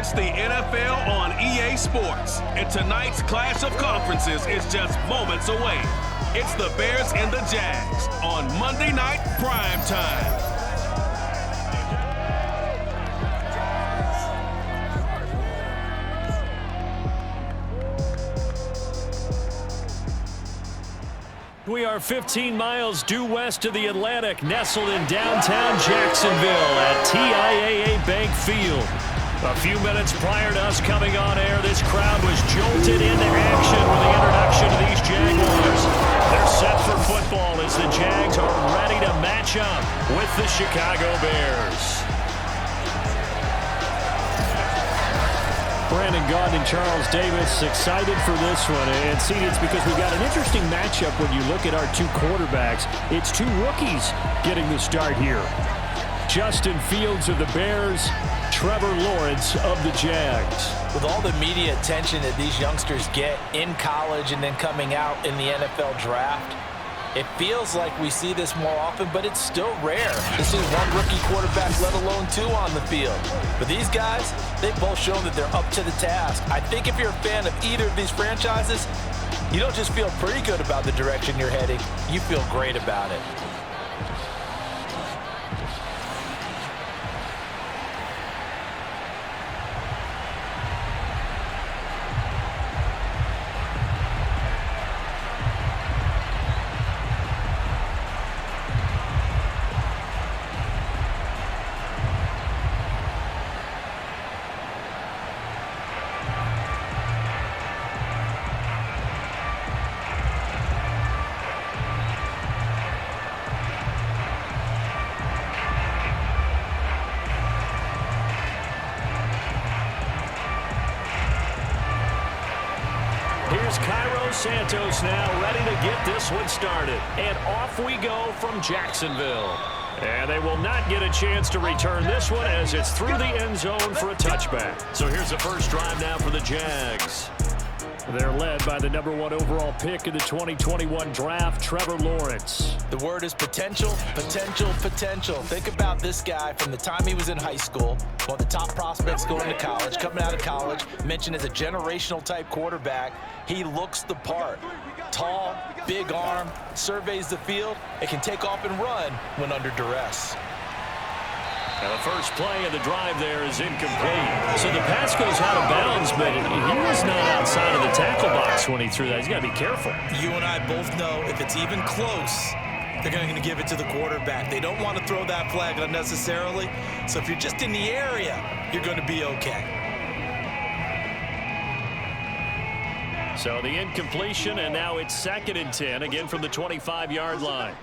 It's the NFL on EA Sports, and tonight's clash of conferences is just moments away. It's the Bears and the Jags on Monday Night Prime Time. We are 15 miles due west of the Atlantic, nestled in downtown Jacksonville at TIAA Bank Field. A few minutes prior to us coming on air, this crowd was jolted into action with the introduction of these Jaguars. They're set for football as the Jags are ready to match up with the Chicago Bears. Brandon Gaudin and Charles Davis excited for this one. And see, it's because we've got an interesting matchup when you look at our two quarterbacks. It's two rookies getting the start here. Justin Fields of the Bears, Trevor Lawrence of the Jags. With all the media attention that these youngsters get in college and then coming out in the NFL draft, it feels like we see this more often, but it's still rare to see one rookie quarterback, let alone two on the field. But these guys, they've both shown that they're up to the task. I think if you're a fan of either of these franchises, you don't just feel pretty good about the direction you're heading, you feel great about it. Here's Cairo Santos now ready to get this one started. And off we go from Jacksonville. And they will not get a chance to return this one as it's through the end zone for a touchback. So here's the first drive now for the Jags. They're led by the #1 overall pick in the 2021 draft, Trevor Lawrence. The word is potential, potential, potential. Think about this guy from the time he was in high school, one of the top prospects going to college, coming out of college, mentioned as a generational type quarterback. He looks the part. Tall, big arm, surveys the field, and can take off and run when under duress. Now the first play of the drive there is incomplete. So the pass goes out of bounds, but he was not outside of the tackle box when he threw that. He's got to be careful. You and I both know if it's even close, they're going to give it to the quarterback. They don't want to throw that flag unnecessarily. So if you're just in the area, you're going to be okay. So the incompletion, and now it's 2nd and 10, again from the 25-yard line.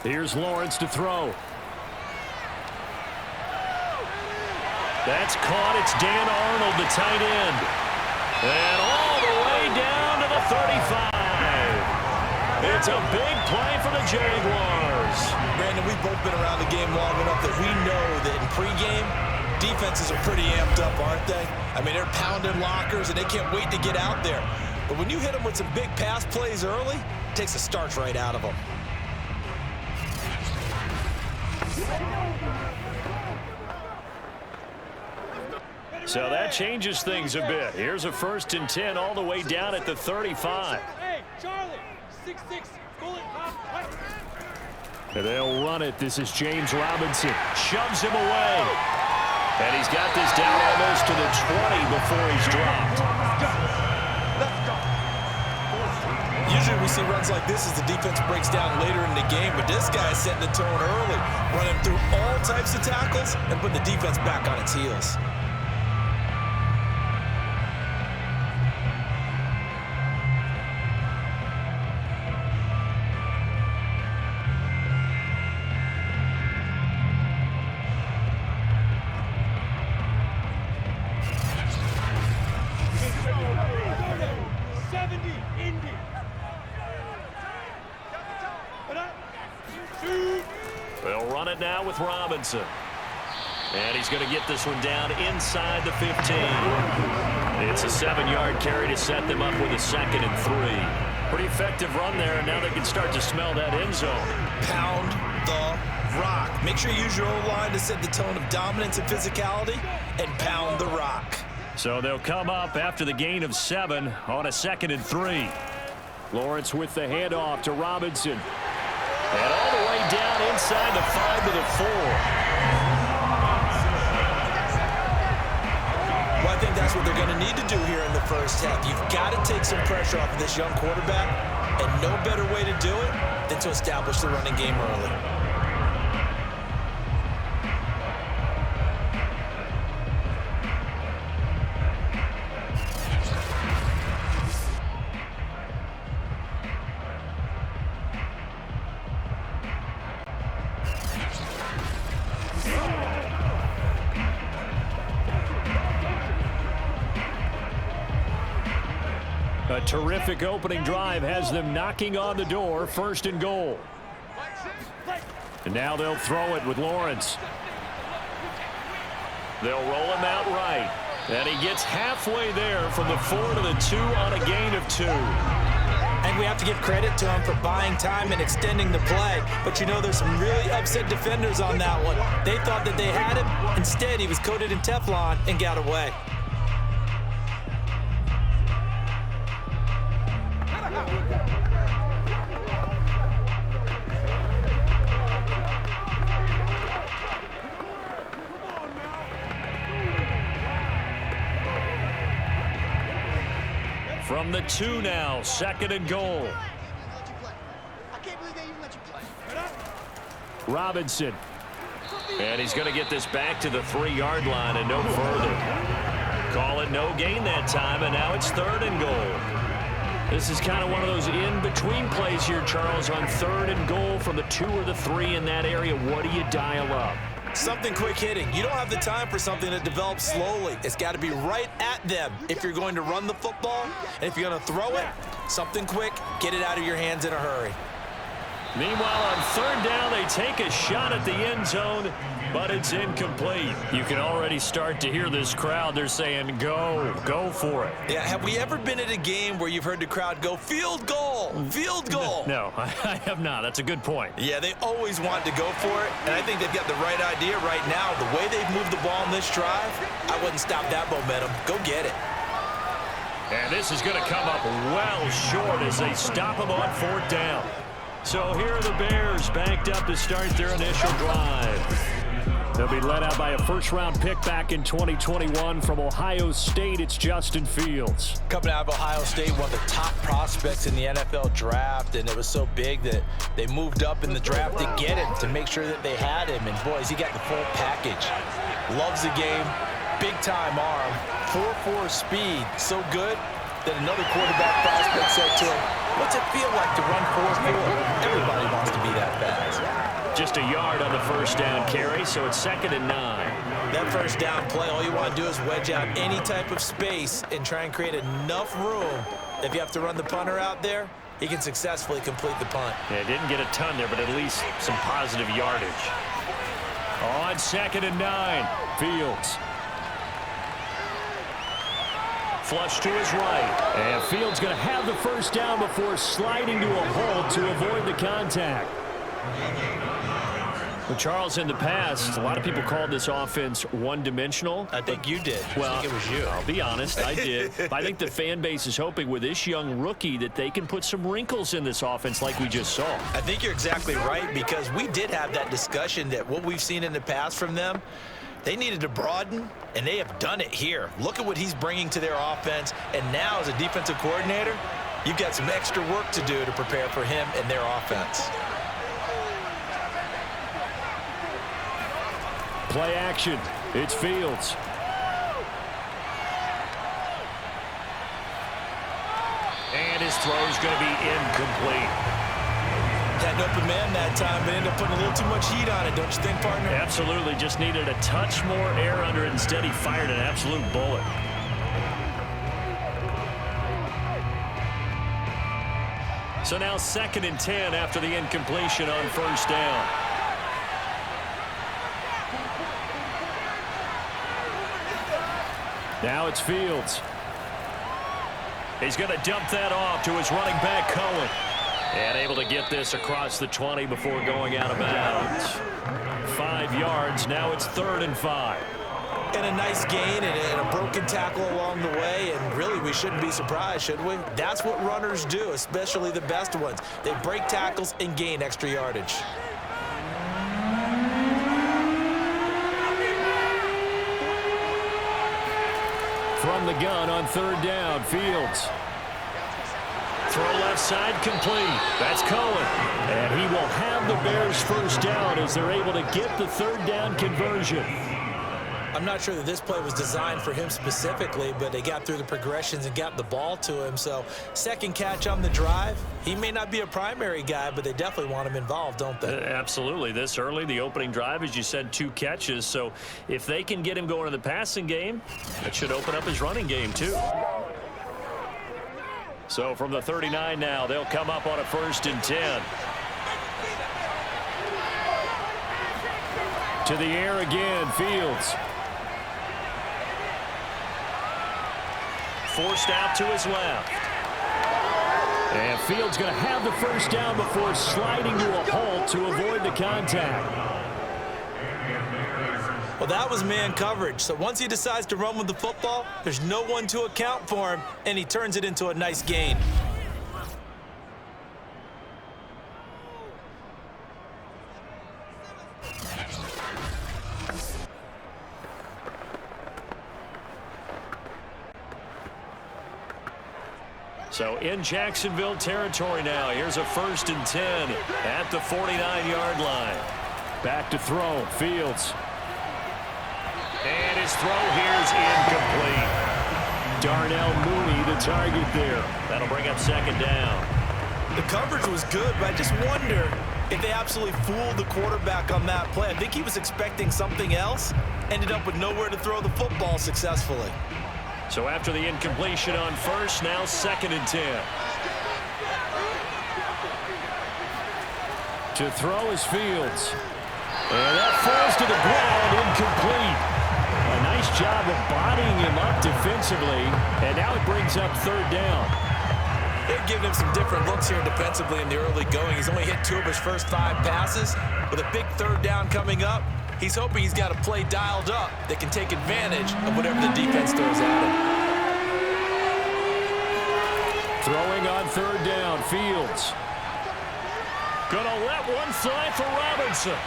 Here's Lawrence to throw. That's caught. It's Dan Arnold, the tight end. And all the way down to the 35. It's a big play for the Jaguars. Brandon, we've both been around the game long enough that we know that in pregame, defenses are pretty amped up, aren't they? I mean, they're pounding lockers, and they can't wait to get out there. But when you hit them with some big pass plays early, it takes the starch right out of them. So that changes things a bit. Here's a 1st and 10 all the way down at the 35. Hey, Charlie, 6'6", pull it, And they'll run it. This is James Robinson. Shoves him away. And he's got this down almost to the 20 before he's dropped. Usually we see runs like this as the defense breaks down later in the game, but this guy is setting the tone early, running through all types of tackles and putting the defense back on its heels. They'll run it now with Robinson. And he's going to get this one down inside the 15. It's a 7-yard carry to set them up with a 2nd and 3. Pretty effective run there, and now they can start to smell that end zone. Pound, the rock. Make sure you use your own line to set the tone of dominance and physicality and pound the rock. So they'll come up after the gain of 7 on a 2nd and 3. Lawrence with the handoff to Robinson. And all the way down inside the 5 to the 4. Well, I think that's what they're going to need to do here in the first half. You've got to take some pressure off of this young quarterback, and no better way to do it than to establish the running game early. A terrific opening drive has them knocking on the door, 1st and goal. And now they'll throw it with Lawrence. They'll roll him out right. And he gets halfway there from the 4 to the 2 on a gain of 2. And we have to give credit to him for buying time and extending the play. But you know, there's some really upset defenders on that one. They thought that they had him. Instead, he was coated in Teflon and got away. From the 2 now, 2nd and goal. Robinson. And he's going to get this back to the 3-yard line and no further. Call it no gain that time, and now it's 3rd and goal. This is kind of one of those in-between plays here, Charles, on 3rd and goal from the 2 or the 3 in that area. What do you dial up? Something quick hitting. You don't have the time for something that develops slowly. It's got to be right at them if you're going to run the football. And if you're going to throw it, something quick, get it out of your hands in a hurry. Meanwhile, on 3rd down, they take a shot at the end zone, but it's incomplete. You can already start to hear this crowd. They're saying, go for it. Yeah, have we ever been at a game where you've heard the crowd go, field goal, field goal? No, I have not. That's a good point. Yeah, they always want to go for it, and I think they've got the right idea right now. The way they've moved the ball in this drive, I wouldn't stop that momentum. Go get it. And this is going to come up well short as they stop him on 4th down. So here are the Bears backed up to start their initial drive. They'll be led out by a first-round pick back in 2021 from Ohio State. It's Justin Fields. Coming out of Ohio State, one of the top prospects in the NFL draft, and it was so big that they moved up in the draft to get him, to make sure that they had him. And, boys, he got the full package. Loves the game, big-time arm, 4.4 speed, so good that another quarterback prospect said to him, what's it feel like to run 4.4? Everybody wants to be that fast. Just a yard on the first down carry, so it's 2nd and 9. That first down play, all you want to do is wedge out any type of space and try and create enough room. If you have to run the punter out there, he can successfully complete the punt. Yeah, didn't get a ton there, but at least some positive yardage. On 2nd and 9, Fields. Flush to his right. And Fields going to have the first down before sliding to a hold to avoid the contact. Well, Charles, in the past, a lot of people called this offense one-dimensional. I think you did. Well, I think it was you. I'll be honest, I did. But I think the fan base is hoping with this young rookie that they can put some wrinkles in this offense like we just saw. I think you're exactly right, because we did have that discussion that what we've seen in the past from them, they needed to broaden, and they have done it here. Look at what he's bringing to their offense, and now as a defensive coordinator, you've got some extra work to do to prepare for him and their offense. Play action. It's Fields. And his throw's going to be incomplete. Had an open man that time, but ended up putting a little too much heat on it, don't you think, partner? Absolutely. Just needed a touch more air under it. Instead, he fired an absolute bullet. So now 2nd and 10 after the incompletion on first down. Now it's Fields. He's going to dump that off to his running back, Cohen. And able to get this across the 20 before going out of bounds. 5 yards. Now it's 3rd and 5. And a nice gain and a broken tackle along the way, and really we shouldn't be surprised, should we? That's what runners do, especially the best ones. They break tackles and gain extra yardage. From the gun on 3rd down, Fields. Throw left side complete. That's Cohen. And he will have the Bears first down as they're able to get the 3rd down conversion. I'm not sure that this play was designed for him specifically, but they got through the progressions and got the ball to him. So, second catch on the drive. He may not be a primary guy, but they definitely want him involved, don't they? Absolutely. This early, the opening drive, as you said, 2 catches. So, if they can get him going in the passing game, that should open up his running game, too. So, from the 39 now, they'll come up on a 1st and 10. To the air again, Fields. Forced out to his left. And Fields going to have the first down before sliding to a halt to avoid the contact. Well, that was man coverage. So once he decides to run with the football, there's no one to account for him, and he turns it into a nice gain. So in Jacksonville territory now. Here's a 1st and 10 at the 49-yard line. Back to throw. Fields. And his throw here's incomplete. Darnell Mooney the target there. That'll bring up 2nd down. The coverage was good, but I just wonder if they absolutely fooled the quarterback on that play. I think he was expecting something else. Ended up with nowhere to throw the football successfully. So after the incompletion on 1st, now 2nd and 10. To throw is Fields. And that falls to the ground, incomplete. A nice job of bodying him up defensively, and now it brings up 3rd down. They're giving him some different looks here defensively in the early going. He's only hit 2 of his first 5 passes. With a big 3rd down coming up, he's hoping he's got a play dialed up that can take advantage of whatever the defense throws at him. Throwing on 3rd down, Fields. Gonna let one fly for Robinson.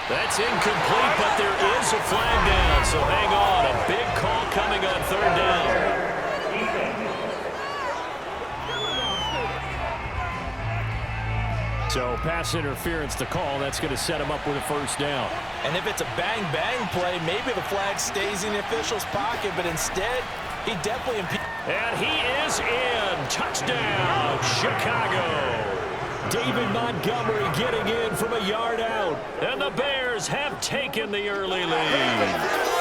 That's incomplete, but there is a flag down, so hang on. A big call coming on 3rd down. So pass interference to call. That's going to set him up with a 1st down. And if it's a bang-bang play, maybe the flag stays in the official's pocket, but instead, he definitely and he is in. Touchdown, Chicago. David Montgomery getting in from a yard out. And the Bears have taken the early lead.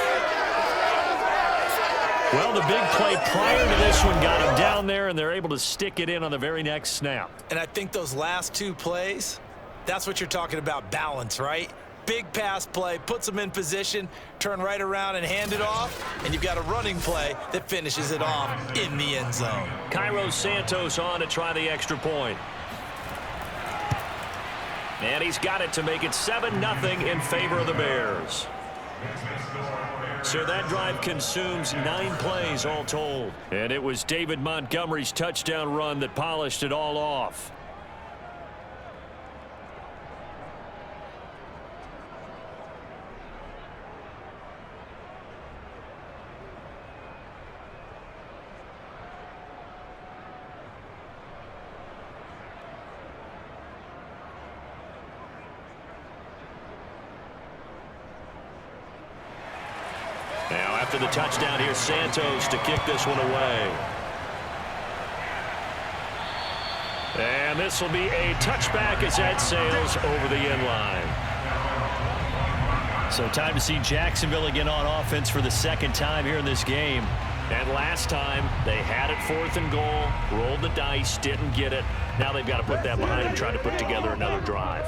Well, the big play prior to this one got him down there, and they're able to stick it in on the very next snap. And I think those last 2 plays, that's what you're talking about, balance, right? Big pass play, puts them in position, turn right around and hand it off, and you've got a running play that finishes it off in the end zone. Cairo Santos on to try the extra point. And he's got it to make it 7-0 in favor of the Bears. So that drive consumes 9 plays all told. And it was David Montgomery's touchdown run that polished it all off. Now after the touchdown, here's Santos to kick this one away. And this will be a touchback as that sails over the end line. So time to see Jacksonville again on offense for the 2nd time here in this game. And last time, they had it 4th and goal, rolled the dice, didn't get it. Now they've got to put that behind them, trying to put together another drive.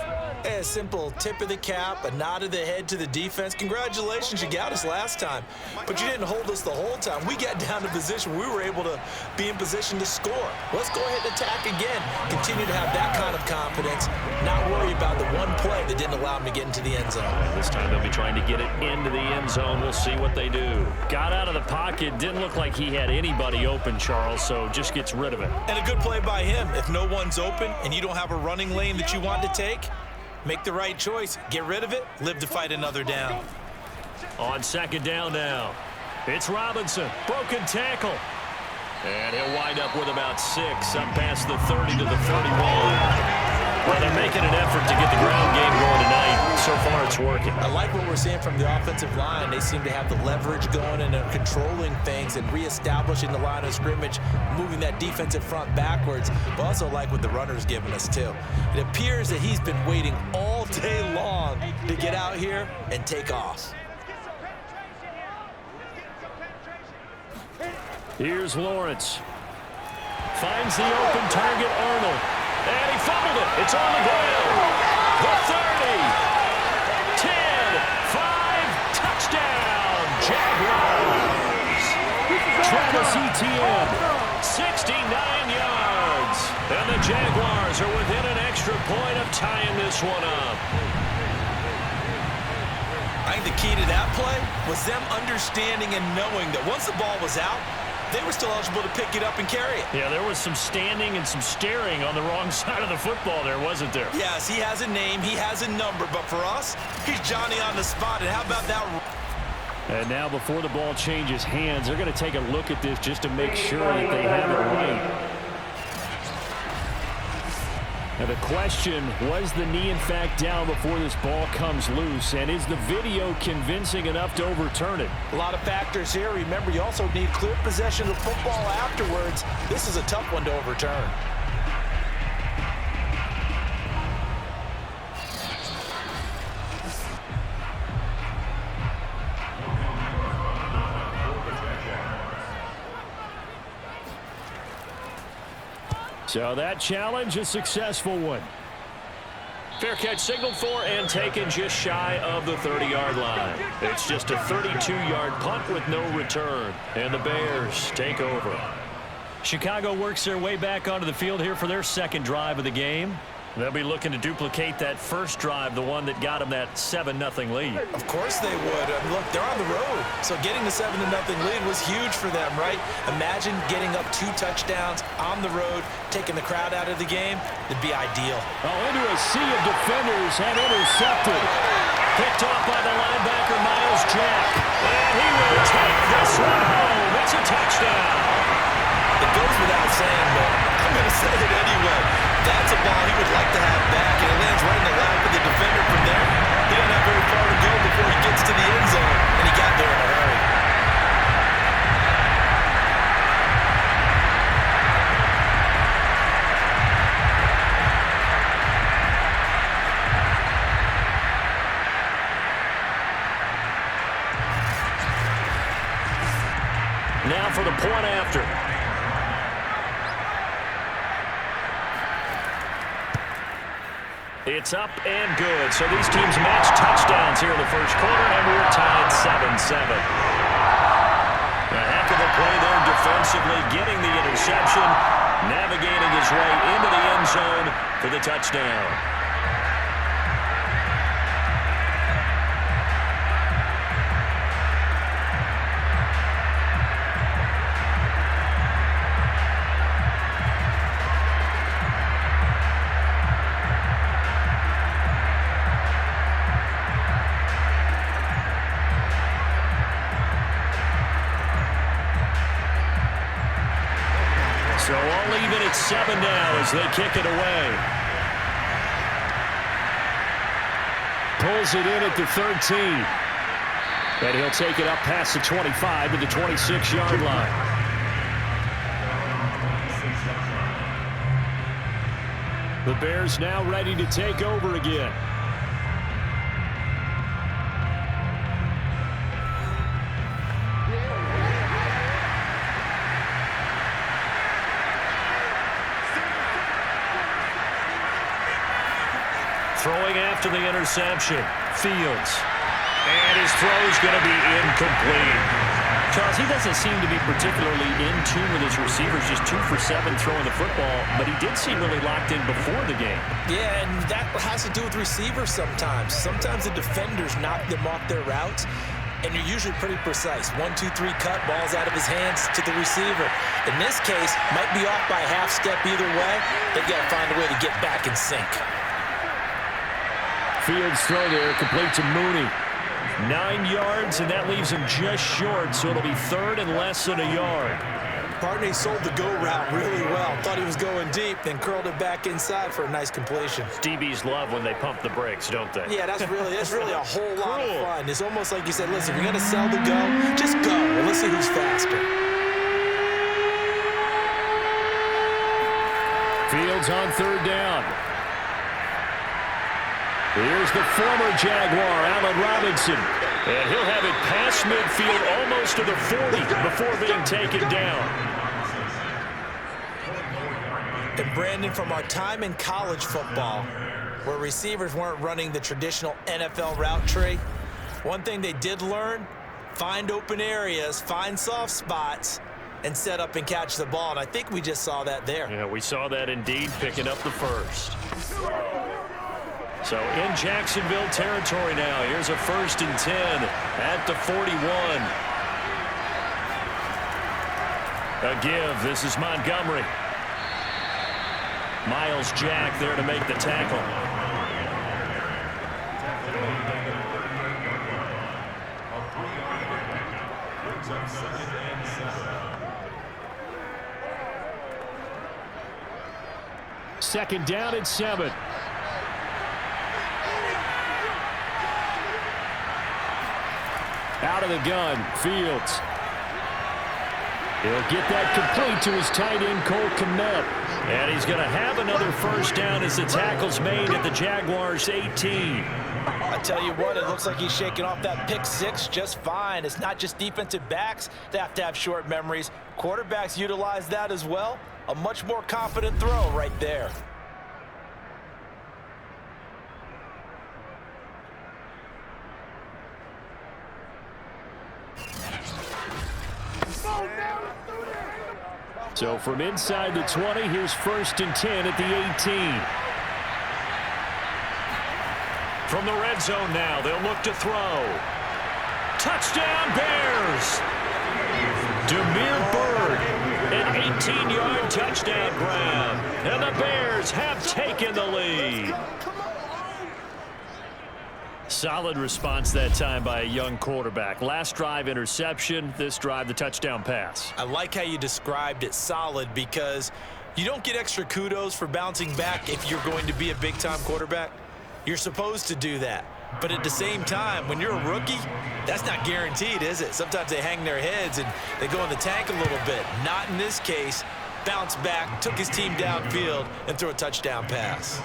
a simple tip of the cap, a nod of the head to the defense. Congratulations, you got us last time, but you didn't hold us the whole time. We got down to position. We were able to be in position to score. Let's go ahead and attack again. Continue to have that kind of confidence, not worry about the one play that didn't allow them to get into the end zone. This time they'll be trying to get it into the end zone. We'll see what they do. Got out of the pocket. Didn't look like he had anybody open, Charles, so just gets rid of it. And a good play by him. If no one's open and you don't have a running lane that you want to take, make the right choice. Get rid of it. Live to fight another down. On second down now. It's Robinson. Broken tackle. And he'll wind up with about 6 up past the 30 to the 31. Well, they're making an effort to get the ground game going tonight. So far, it's working. I like what we're seeing from the offensive line. They seem to have the leverage going and are controlling things and reestablishing the line of scrimmage, moving that defensive front backwards. But also like what the runner's giving us, too. It appears that he's been waiting all day long to get out here and take off. Here's Lawrence. Finds the open target, Arnold. And he fumbled it. It's on the ground. The 30. 10. 5. Touchdown. Jaguars. Travis Etienne. 69 yards. And the Jaguars are within an extra point of tying this one up. I think the key to that play was them understanding and knowing that once the ball was out, they were still eligible to pick it up and carry it. Yeah, there was some standing and some staring on the wrong side of the football there, wasn't there? Yes, he has a name, he has a number, but for us, he's Johnny on the spot. And how about that? And now before the ball changes hands, they're going to take a look at this just to make sure that they have it right. Now the question, was the knee in fact down before this ball comes loose? And is the video convincing enough to overturn it? A lot of factors here. Remember, you also need clear possession of football afterwards. This is a tough one to overturn. So that challenge, a successful one. Fair catch signaled for and taken just shy of the 30-yard line. It's just a 32-yard punt with no return. And the Bears take over. Chicago works their way back onto the field here for their second drive of the game. They'll be looking to duplicate that first drive, the one that got them that 7-0 lead. Of course they would. Look, they're on the road, so getting the 7-0 lead was huge for them, right? Imagine getting up 2 touchdowns on the road, taking the crowd out of the game. It'd be ideal. Oh, into a sea of defenders and intercepted. Picked off by the linebacker, Miles Jack. And he will take this one home. It's a touchdown. It goes without saying, but I'm going to say it anyway. That's a ball he would like to have back, and it lands right in the lap of the defender from there. He doesn't have very far to go before he gets to the end zone, and he got there in a hurry. Now for the point after. It's up and good. So these teams match touchdowns here in the first quarter, and we're tied 7-7. A heck of a play there defensively, getting the interception, navigating his way into the end zone for the touchdown. So all even at 7 now as they kick it away. Pulls it in at the 13. And he'll take it up past the 25 to the 26-yard line. The Bears now ready to take over again. Throwing after the interception. Fields. And his throw's going to be incomplete. Charles, he doesn't seem to be particularly in tune with his receivers, just 2 for 7 throwing the football, but he did seem really locked in before the game. Yeah, and that has to do with receivers sometimes. Sometimes the defenders knock them off their routes, and you're usually pretty precise. 1, 2, 3 cut, ball's out of his hands to the receiver. In this case, might be off by a half step either way. They've got to find a way to get back in sync. Fields throw there, complete to Mooney. 9 yards, and that leaves him just short, so it'll be 3rd and less than a yard. Partney sold the go route really well. Thought he was going deep, then curled it back inside for a nice completion. DBs love when they pump the brakes, don't they? Yeah, that's really a whole lot of fun. It's almost like you said, listen, if you're going to sell the go, just go, and let's see who's faster. Fields on 3rd down. Here's the former Jaguar, Allen Robinson. And he'll have it past midfield almost to the 40 before being taken down. And Brandon, from our time in college football, where receivers weren't running the traditional NFL route tree, one thing they did learn, find open areas, find soft spots, and set up and catch the ball. And I think we just saw that there. Yeah, we saw that indeed, picking up the first. So in Jacksonville territory now. Here's a 1st and 10 at the 41. A give. This is Montgomery. Miles Jack there to make the tackle. Second down at 7. Out of the gun, Fields. He'll get that complete to his tight end, Cole Kmet. And he's going to have another 1st down as the tackle's made at the Jaguars' 18. I tell you what, it looks like he's shaking off that pick 6 just fine. It's not just defensive backs that have to have short memories. Quarterbacks utilize that as well. A much more confident throw right there. So from inside the 20, here's 1st and 10 at the 18. From the red zone now, they'll look to throw. Touchdown, Bears! Damiere Byrd, an 18-yard touchdown grab. And the Bears have taken the lead. Solid response that time by a young quarterback. Last drive, interception. This drive, the touchdown pass. I like how you described it, solid, because you don't get extra kudos for bouncing back if you're going to be a big-time quarterback. You're supposed to do that. But at the same time, when you're a rookie, that's not guaranteed, is it? Sometimes they hang their heads and they go in the tank a little bit. Not in this case. Bounced back, took his team downfield, and threw a touchdown pass.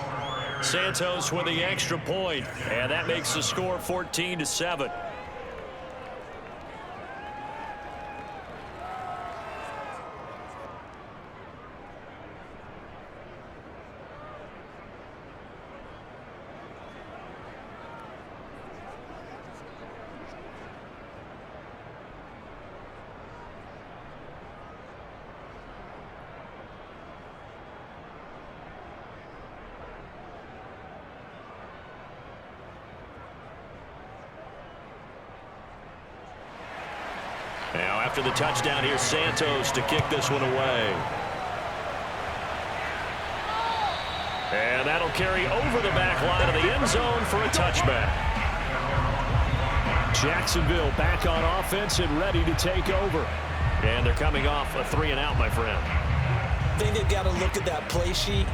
Santos with the extra point, and that makes the score 14-7. Now after the touchdown, here's Santos to kick this one away. And that'll carry over the back line of the end zone for a touchback. Jacksonville back on offense and ready to take over. And they're coming off a 3-and-out, my friend. I think they've got to look at that play sheet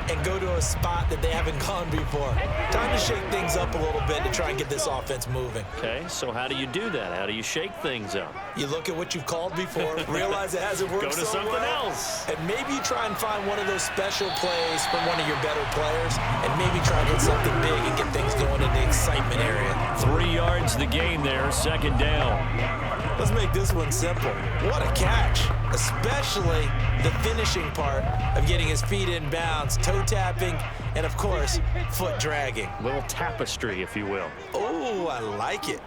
and go to a spot that they haven't gone before. Time to shake things up a little bit to try and get this offense moving. Okay, so how do you do that? How do you shake things up? You look at what you've called before, realize it hasn't worked Go to something else. and maybe you try and find one of those special plays from one of your better players, and maybe try and hit something big and get things going in the excitement area. 3 yards the gain there, second down. Let's make this one simple. What a catch, especially the finishing part of getting his feet in bounds, toe tapping, and of course, foot dragging. Little tapestry, if you will. Oh, I like it.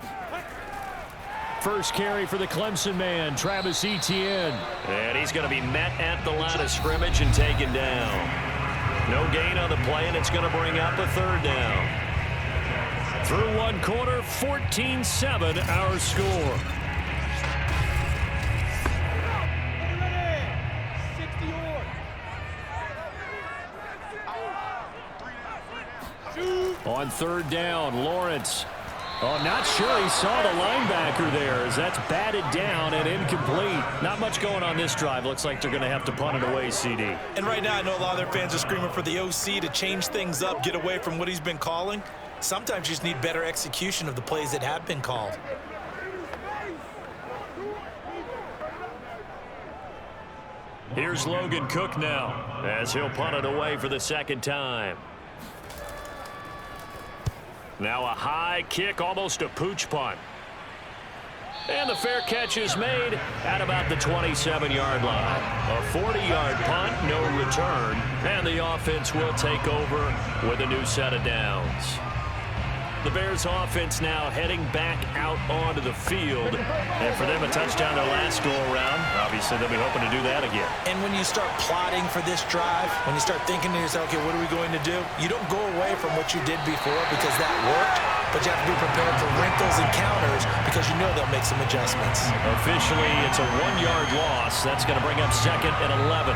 First carry for the Clemson man, Travis Etienne. And he's going to be met at the line of scrimmage and taken down. No gain on the play, and it's going to bring up a third down. Through one quarter, 14-7 our score. On third down, Lawrence. Oh, not sure he saw the linebacker there as that's batted down and incomplete. Not much going on this drive. Looks like they're going to have to punt it away, CD. And right now I know a lot of their fans are screaming for the OC to change things up, get away from what he's been calling. Sometimes you just need better execution of the plays that have been called. Here's Logan Cook now as he'll punt it away for the second time. Now a high kick, almost a pooch punt. And the fair catch is made at about the 27-yard line. A 40-yard punt, no return, and the offense will take over with a new set of downs. The Bears offense now heading back out onto the field. And for them, a touchdown their last go-around. Obviously, they'll be hoping to do that again. And when you start plotting for this drive, when you start thinking to yourself, okay, what are we going to do? You don't go away from what you did before because that worked, but you have to be prepared for wrinkles and counters because you know they'll make some adjustments. Officially, it's a 1-yard loss. That's going to bring up 2nd and 11.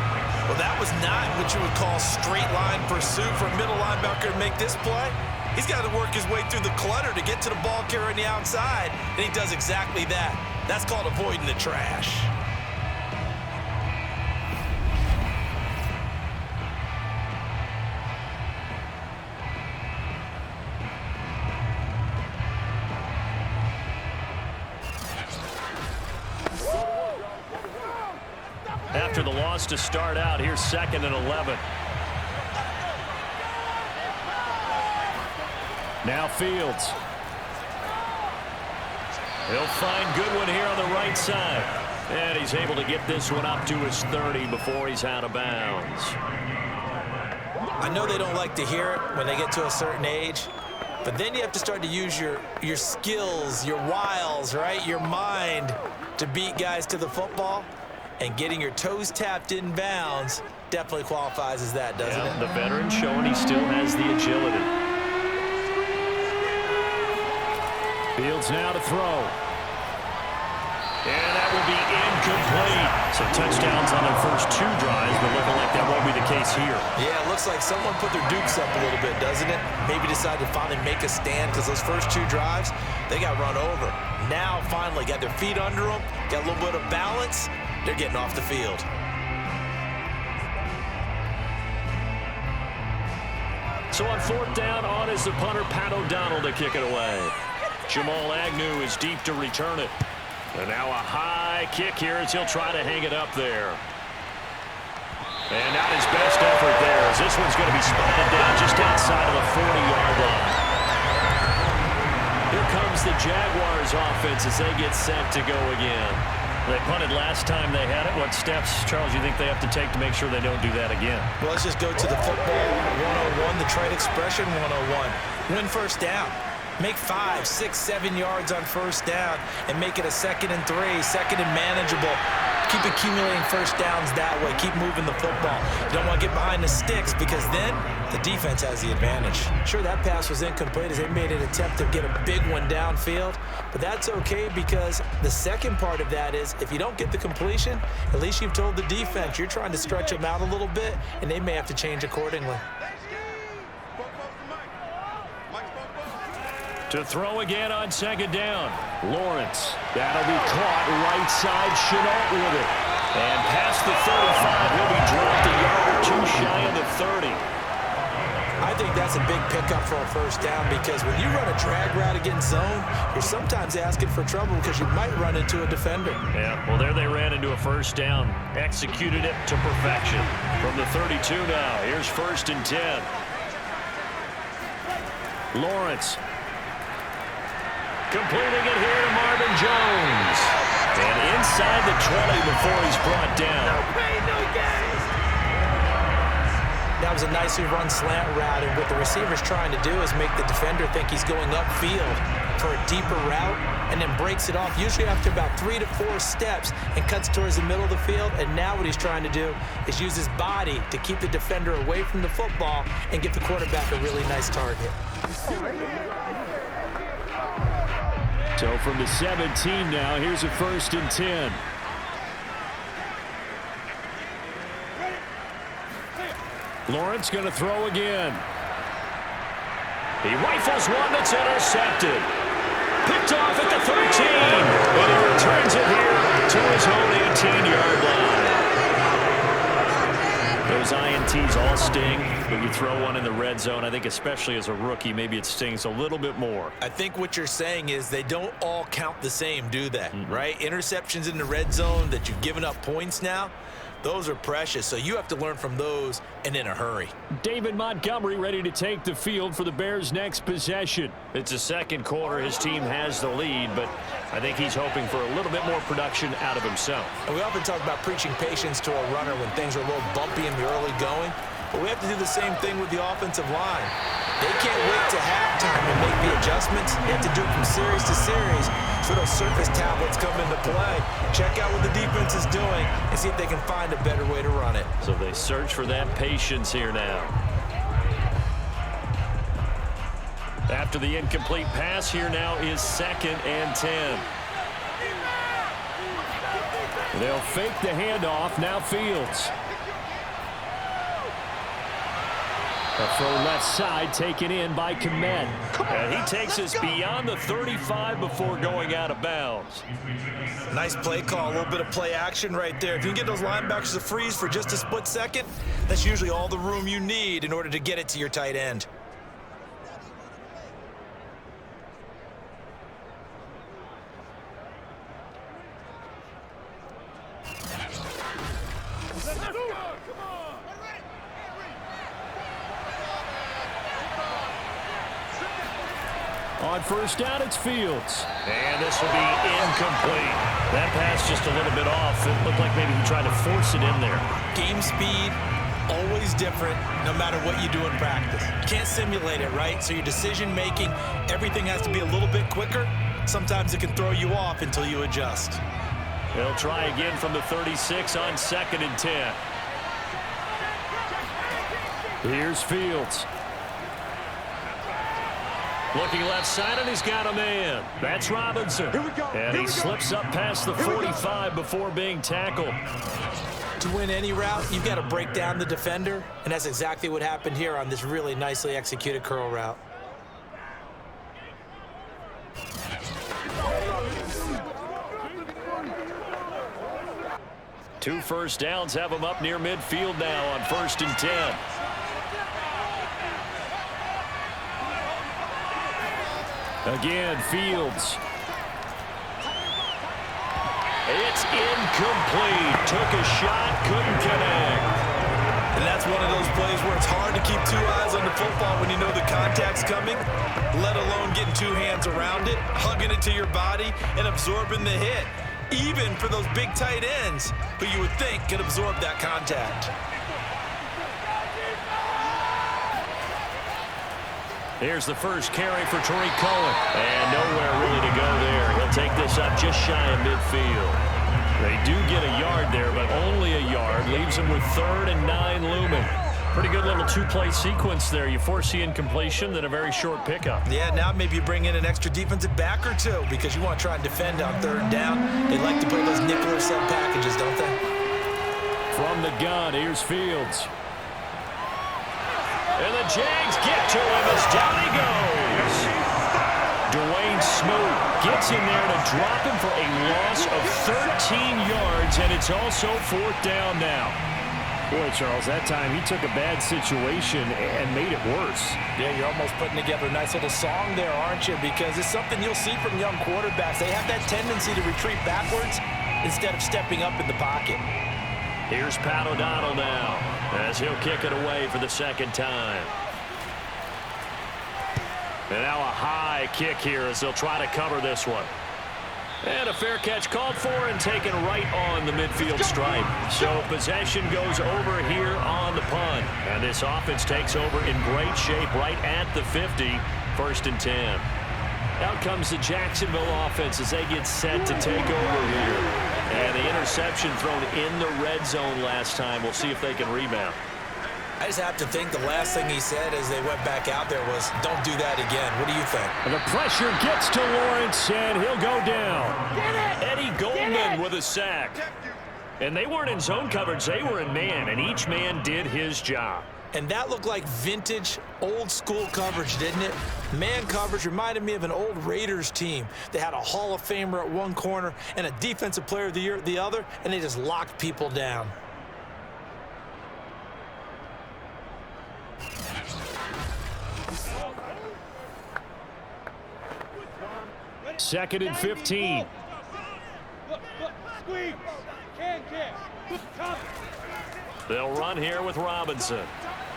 Well, that was not what you would call straight line pursuit for a middle linebacker to make this play. He's got to work his way through the clutter to get to the ball carrier on the outside, and he does exactly that. That's called avoiding the trash. After the loss to start out, here's 2nd and 11. Now Fields. He'll find Goodwin here on the right side. And he's able to get this one up to his 30 before he's out of bounds. I know they don't like to hear it when they get to a certain age, but then you have to start to use your skills, your wiles, right? Your mind to beat guys to the football. And getting your toes tapped in bounds definitely qualifies as that, doesn't it? The veteran showing he still has the agility. Fields now to throw. And that will be incomplete. So touchdowns on their first 2 drives, but looking like that won't be the case here. Yeah, it looks like someone put their dukes up a little bit, doesn't it? Maybe decided to finally make a stand because those first 2 drives, they got run over. Now, finally, got their feet under them, got a little bit of balance. They're getting off the field. So on 4th down, on is the punter, Pat O'Donnell, to kick it away. Jamal Agnew is deep to return it. And now a high kick here as he'll try to hang it up there. And not his best effort there as this one's going to be spotted down just outside of the 40-yard line. Here comes the Jaguars offense as they get set to go again. They punted last time they had it. What steps, Charles, you think they have to take to make sure they don't do that again? Well, let's just go to the football 101, the trade expression 101. Win first down. Make 5, 6, 7 yards on first down and make it a 2nd and 3, 2nd and manageable. Keep accumulating first downs that way. Keep moving the football. You don't want to get behind the sticks because then the defense has the advantage. Sure, that pass was incomplete as they made an attempt to get a big one downfield, but that's okay because the second part of that is if you don't get the completion, at least you've told the defense you're trying to stretch them out a little bit, and they may have to change accordingly. To throw again on 2nd down. Lawrence. That'll be caught right side. Chenault with it. And past the 35. He'll be dropped a yard or 2 shy of the 30. I think that's a big pickup for a first down because when you run a drag route against zone, you're sometimes asking for trouble because you might run into a defender. Yeah, well, there they ran into a first down. Executed it to perfection. From the 32 now. Here's 1st and 10. Lawrence. Completing it here to Marvin Jones. inside the 20 before he's brought down. That was a nicely run slant route, and what the receiver's trying to do is make the defender think he's going upfield for a deeper route, and then breaks it off, usually after about 3 to 4 steps, and cuts towards the middle of the field. And now what he's trying to do is use his body to keep the defender away from the football and give the quarterback a really nice target. So from the 17 now, here's a 1st and 10. Lawrence going to throw again. He rifles one that's intercepted. Picked off at the 13. And he returns it here to his own 18-yard line. Those INTs all sting, but you throw one in the red zone, I think especially as a rookie, maybe it stings a little bit more. I think what you're saying is they don't all count the same, do they? Right? Interceptions in the red zone that you've given up points now, those are precious, so you have to learn from those and in a hurry. David Montgomery ready to take the field for the Bears' next possession. It's the second quarter. His team has the lead, but I think he's hoping for a little bit more production out of himself. And we often talk about preaching patience to a runner when things are a little bumpy in the early going, but we have to do the same thing with the offensive line. They can't wait to halftime and make the adjustments. They have to do it from series to series so those surface tablets come into play. Check out what the defense is doing and see if they can find a better way to run it. So they search for that patience here now. After the incomplete pass, here now is 2nd and 10. They'll fake the handoff. Now Fields. A throw left side taken in by Komet. And he takes us beyond the 35 before going out of bounds. Nice play call, a little bit of play action right there. If you can get those linebackers to freeze for just a split second, that's usually all the room you need in order to get it to your tight end. On 1st down, it's Fields. And this will be incomplete. That pass just a little bit off. It looked like maybe he tried to force it in there. Game speed, always different, no matter what you do in practice. You can't simulate it, right? So your decision-making, everything has to be a little bit quicker. Sometimes it can throw you off until you adjust. They'll try again from the 36 on 2nd and 10. Here's Fields. Looking left side, and he's got a man. That's Robinson. And he slips up past the 45 before being tackled. To win any route, you've got to break down the defender, and that's exactly what happened here on this really nicely executed curl route. Two 1st downs have him up near midfield now on 1st and 10. Again, Fields. It's incomplete. Took a shot, couldn't connect. And that's one of those plays where it's hard to keep 2 eyes on the football when you know the contact's coming, let alone getting 2 hands around it, hugging it to your body, and absorbing the hit, even for those big tight ends who you would think could absorb that contact. Here's the first carry for Tariq Cohen. And nowhere really to go there. He'll take this up just shy of midfield. They do get a yard there, but only a yard. Leaves them with 3rd and 9 looming. Pretty good little 2-play sequence there. You force the incompletion, then a very short pickup. Yeah, now maybe you bring in an extra defensive back or 2 because you want to try and defend on 3rd down. They like to play those nickel or sub packages, don't they? From the gun, here's Fields. And the Jags get to him as down he goes. Dwayne Smoot gets in there to drop him for a loss of 13 yards, and it's also 4th down now. Boy, Charles, that time he took a bad situation and made it worse. Yeah, you're almost putting together a nice little song there, aren't you? Because it's something you'll see from young quarterbacks. They have that tendency to retreat backwards instead of stepping up in the pocket. Here's Pat O'Donnell now as he'll kick it away for the 2nd time. And now a high kick here as they'll try to cover this one. And a fair catch called for and taken right on the midfield stripe. So possession goes over here on the punt. And this offense takes over in great shape right at the 50, 1st and 10. Out comes the Jacksonville offense as they get set to take over here. And the interception thrown in the red zone last time. We'll see if they can rebound. I just have to think the last thing he said as they went back out there was, don't do that again. What do you think? And the pressure gets to Lawrence, and he'll go down. Eddie Goldman with a sack. And they weren't in zone coverage. They were in man, and each man did his job. And that looked like vintage, old-school coverage, didn't it? Man coverage reminded me of an old Raiders team. They had a Hall of Famer at one corner and a Defensive Player of the Year at the other, and they just locked people down. Second and 15. Squeeze. Can. Come. They'll run here with Robinson.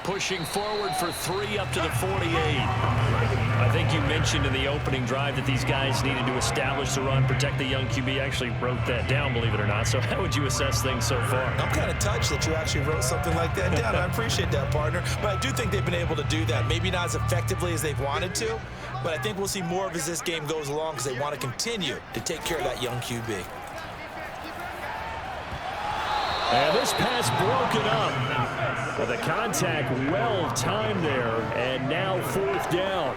Pushing forward for 3 up to the 48. I think you mentioned in the opening drive that these guys needed to establish the run, protect the young QB. I actually wrote that down, believe it or not. So how would you assess things so far? I'm kind of touched that you actually wrote something like that down. I appreciate that, partner. But I do think they've been able to do that. Maybe not as effectively as they've wanted to, but I think we'll see more of as this game goes along because they want to continue to take care of that young QB. And this pass broken up. With a contact well timed there, and now 4th down.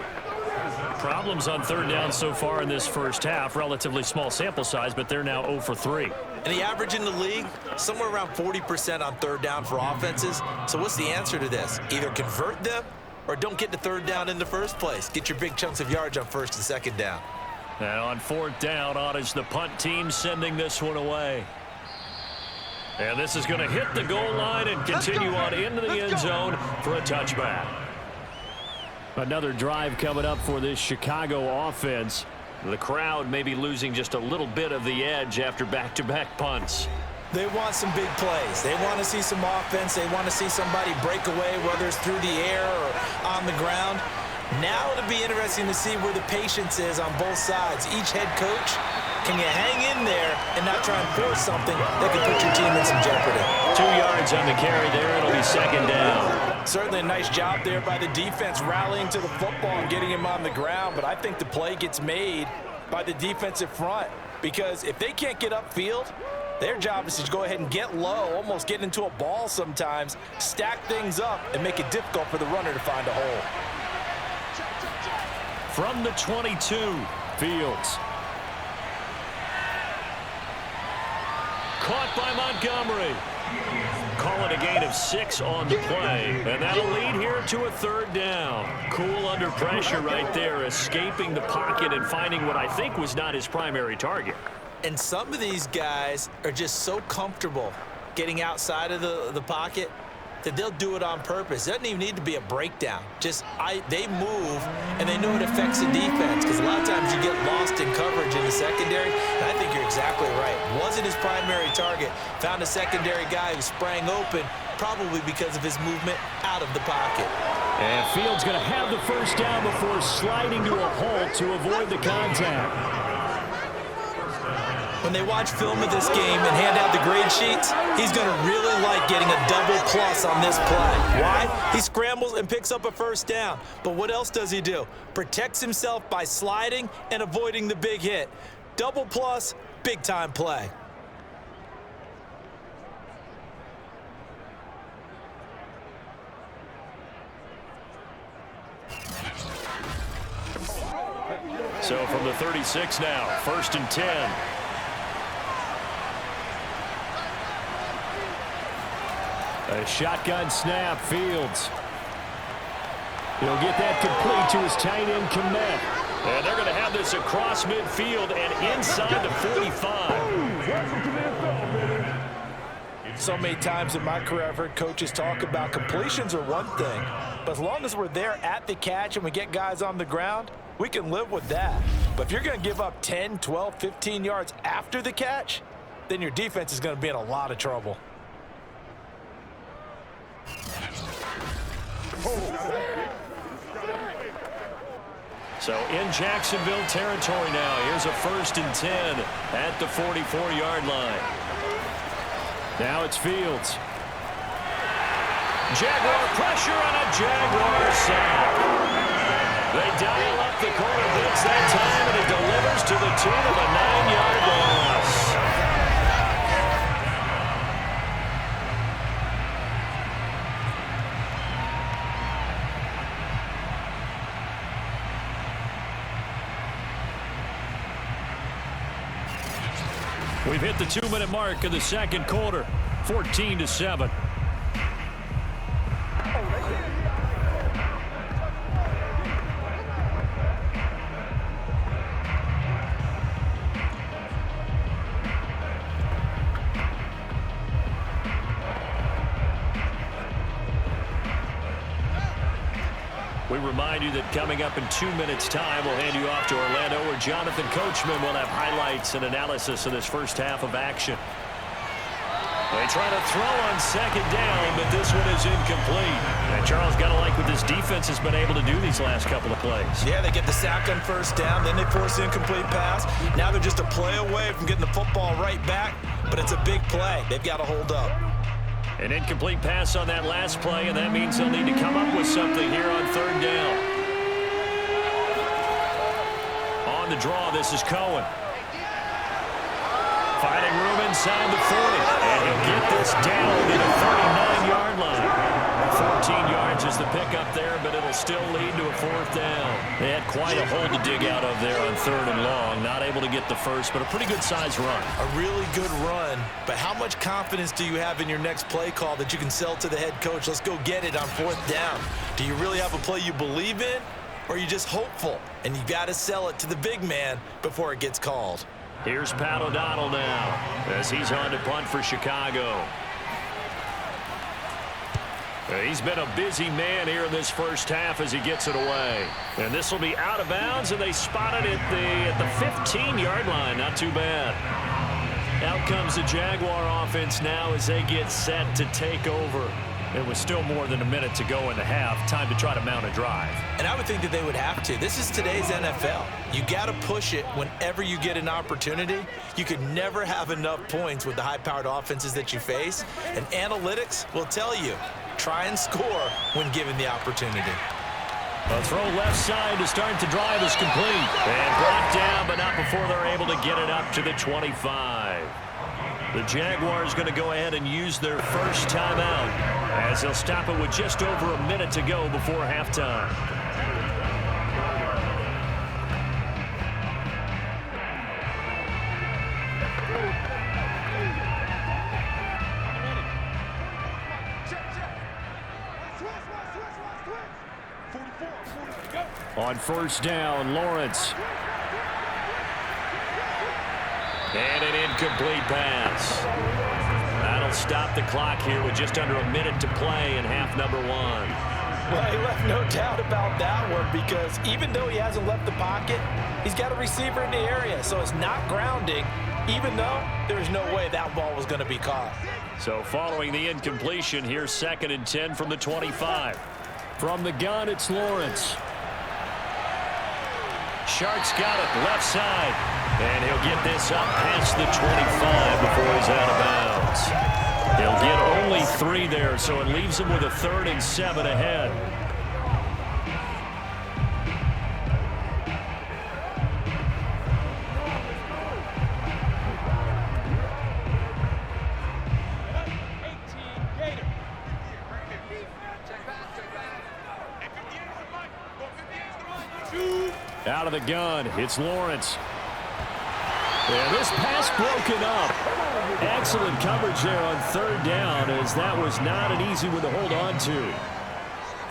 Problems on 3rd down so far in this first half. Relatively small sample size, but they're now 0 for 3. And the average in the league, somewhere around 40% on 3rd down for offenses. So what's the answer to this? Either convert them or don't get the 3rd down in the first place. Get your big chunks of yards on 1st and 2nd down. And on 4th down, on is the punt team sending this one away. And this is going to hit the goal line and continue on into the end zone for a touchback. Another drive coming up for this Chicago offense. The crowd may be losing just a little bit of the edge after back-to-back punts. They want some big plays. They want to see some offense. They want to see somebody break away, whether it's through the air or on the ground. Now it'll be interesting to see where the patience is on both sides. Each head coach, can you hang in there and not try and force something that could put your team in some jeopardy? 2 yards on the carry there. It'll be 2nd down. Certainly a nice job there by the defense rallying to the football and getting him on the ground, but I think the play gets made by the defensive front because if they can't get upfield, their job is to go ahead and get low, almost get into a ball sometimes, stack things up, and make it difficult for the runner to find a hole. From the 22, Fields. Caught by Montgomery. Call it a gain of 6 on the play. And that'll lead here to a 3rd down. Cool under pressure right there, escaping the pocket and finding what I think was not his primary target. And some of these guys are just so comfortable getting outside of the pocket that they'll do it on purpose. It doesn't even need to be a breakdown. They move, and they know it affects the defense because a lot of times you get lost in coverage in the secondary, and I think you're exactly right. Wasn't his primary target. Found a secondary guy who sprang open, probably because of his movement out of the pocket. And Fields going to have the 1st down before sliding to a halt to avoid the contact. When they watch film of this game and hand out the grade sheets, he's going to really like getting a double plus on this play. Why? He scrambles and picks up a 1st down. But what else does he do? Protects himself by sliding and avoiding the big hit. Double plus, big-time play. So from the 36 now, 1st and 10. A shotgun snap, Fields. He'll get that complete to his tight end, Kmet. And they're going to have this across midfield and inside the 45. So many times in my career I've heard coaches talk about completions are one thing, but as long as we're there at the catch and we get guys on the ground, we can live with that. But if you're going to give up 10, 12, 15 yards after the catch, then your defense is going to be in a lot of trouble. So in Jacksonville territory now. Here's a 1st and 10 at the 44-yard line. Now it's Fields. Jaguar pressure on a Jaguar sack. They dial up the corner blitz that time, and it delivers to the tune of a 9-yard loss. We've hit the 2-minute mark of the second quarter, 14-7. We remind you that coming up in 2 minutes' time, we'll hand you off to Orlando, where Jonathan Coachman will have highlights and analysis of this first half of action. They try to throw on second down, but this one is incomplete. And Charles, got to like what this defense has been able to do these last couple of plays. Yeah, they get the sack on first down, then they force the incomplete pass. Now they're just a play away from getting the football right back, but it's a big play. They've got to hold up. An incomplete pass on that last play, and that means they'll need to come up with something here on third down. On the draw, this is Cohen. Finding room inside the 40, and he'll get this down to the 39-yard line. 14 yards is the pickup there, but it'll still lead to a 4th down. They had quite a hole to dig out of there on 3rd and long. Not able to get the first, but a pretty good-sized run. A really good run, but how much confidence do you have in your next play call that you can sell to the head coach? Let's go get it on 4th down. Do you really have a play you believe in, or are you just hopeful? And you got to sell it to the big man before it gets called. Here's Pat O'Donnell now as he's on to punt for Chicago. He's been a busy man here in this first half as he gets it away. And this will be out of bounds, and they spot it at the 15-yard line. Not too bad. Out comes the Jaguar offense now as they get set to take over. It was still more than a minute to go in the half. Time to try to mount a drive. And I would think that they would have to. This is today's NFL. You got to push it whenever you get an opportunity. You could never have enough points with the high-powered offenses that you face. And analytics will tell you, try and score when given the opportunity. A throw left side to start the drive is complete. And brought down, but not before they're able to get it up to the 25. The Jaguars going to go ahead and use their first timeout as they'll stop it with just over a minute to go before halftime. On first down, Lawrence. And an incomplete pass. That'll stop the clock here with just under a minute to play in half number 1. Well, he left no doubt about that one, because even though he hasn't left the pocket, he's got a receiver in the area, so it's not grounding, even though there's no way that ball was going to be caught. So following the incompletion, here's 2nd and 10 from the 25. From the gun, it's Lawrence. Shark's got it left side, and he'll get this up past the 25 before he's out of bounds. He'll get only 3 there, so it leaves him with a 3rd and 7 ahead. Out of the gun, it's Lawrence. And this pass broken up. Excellent coverage there on 3rd down, as that was not an easy one to hold on to.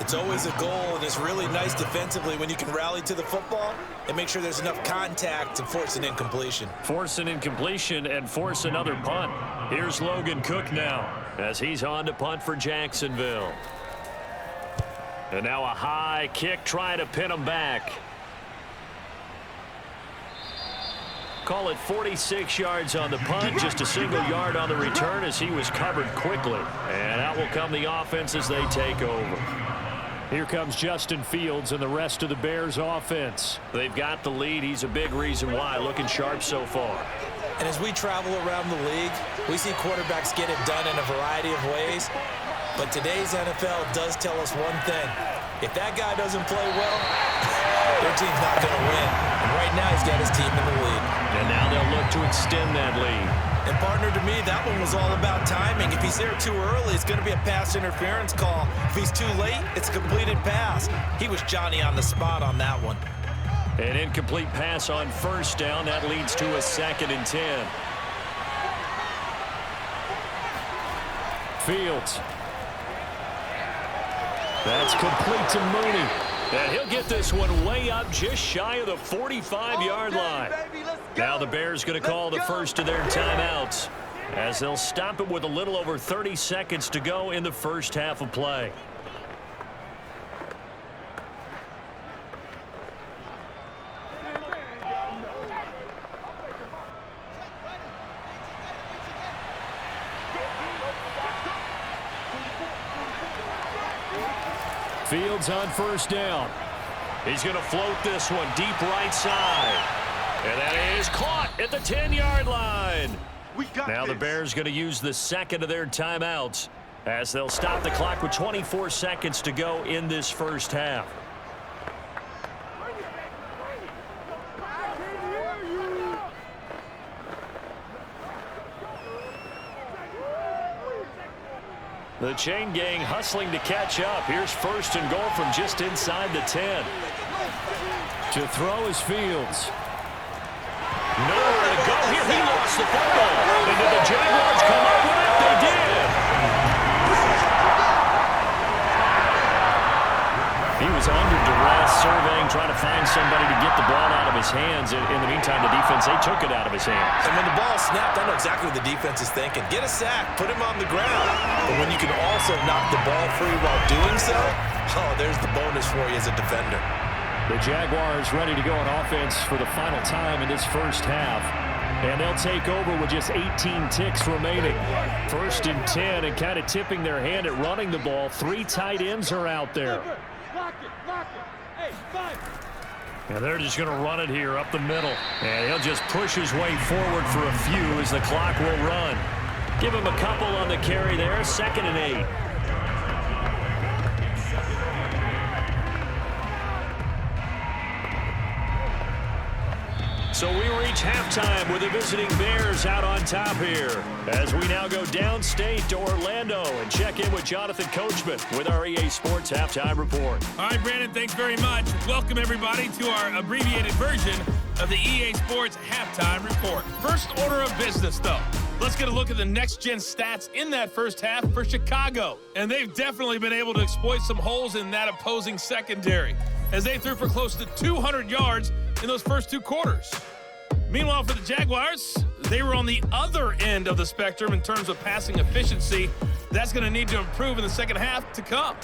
It's always a goal, and it's really nice defensively when you can rally to the football and make sure there's enough contact to force an incompletion. Force an incompletion and force another punt. Here's Logan Cook now as he's on to punt for Jacksonville. And now a high kick trying to pin him back. Call it 46 yards on the punt, just a single yard on the return as he was covered quickly. And out will come the offense as they take over. Here comes Justin Fields and the rest of the Bears offense. They've got the lead. He's a big reason why. Looking sharp so far. And as we travel around the league, we see quarterbacks get it done in a variety of ways. But today's NFL does tell us one thing. If that guy doesn't play well, their team's not going to win. And right now he's got his team in the lead. And now they'll look to extend that lead. And partner, to me, that one was all about timing. If he's there too early, it's going to be a pass interference call. If he's too late, it's a completed pass. He was Johnny on the spot on that one. An incomplete pass on first down. That leads to a 2nd and 10. Fields. That's complete to Mooney. And he'll get this one way up just shy of the 45-yard line. Now the Bears going to call the first of their timeouts as they'll stop it with a little over 30 seconds to go in the first half of play. Fields on first down. He's going to float this one deep right side. And that is caught at the 10-yard line. Now the Bears going to use the second of their timeouts as they'll stop the clock with 24 seconds to go in this first half. The chain gang hustling to catch up. Here's first and goal from just inside the 10. To throw is Fields. Nowhere to go here. He lost the football. And did the Jaguars come up with it? They did. He was under duress, surveying, trying to find somebody to get the ball out of his hands. In the meantime, the defense, they took it out of his hands. And when the ball snapped, I know exactly what the defense is thinking. Get a sack, put him on the ground. But when you can also knock the ball free while doing so, oh, there's the bonus for you as a defender. The Jaguars ready to go on offense for the final time in this first half. And they'll take over with just 18 ticks remaining. First and 10, and kind of tipping their hand at running the ball. 3 tight ends are out there. Lock it. Hey, 5. And they're just going to run it here up the middle. And he'll just push his way forward for a few as the clock will run. Give him a couple on the carry there. 2nd and 8. So we reach halftime with the visiting Bears out on top here as we now go downstate to Orlando and check in with Jonathan Coachman with our EA Sports Halftime Report. All right, Brandon, thanks very much. Welcome, everybody, to our abbreviated version of the EA Sports Halftime Report. First order of business, though. Let's get a look at the next-gen stats in that first half for Chicago. And they've definitely been able to exploit some holes in that opposing secondary as they threw for close to 200 yards in those first 2 quarters. Meanwhile, for the Jaguars, they were on the other end of the spectrum in terms of passing efficiency. That's going to need to improve in the second half to come.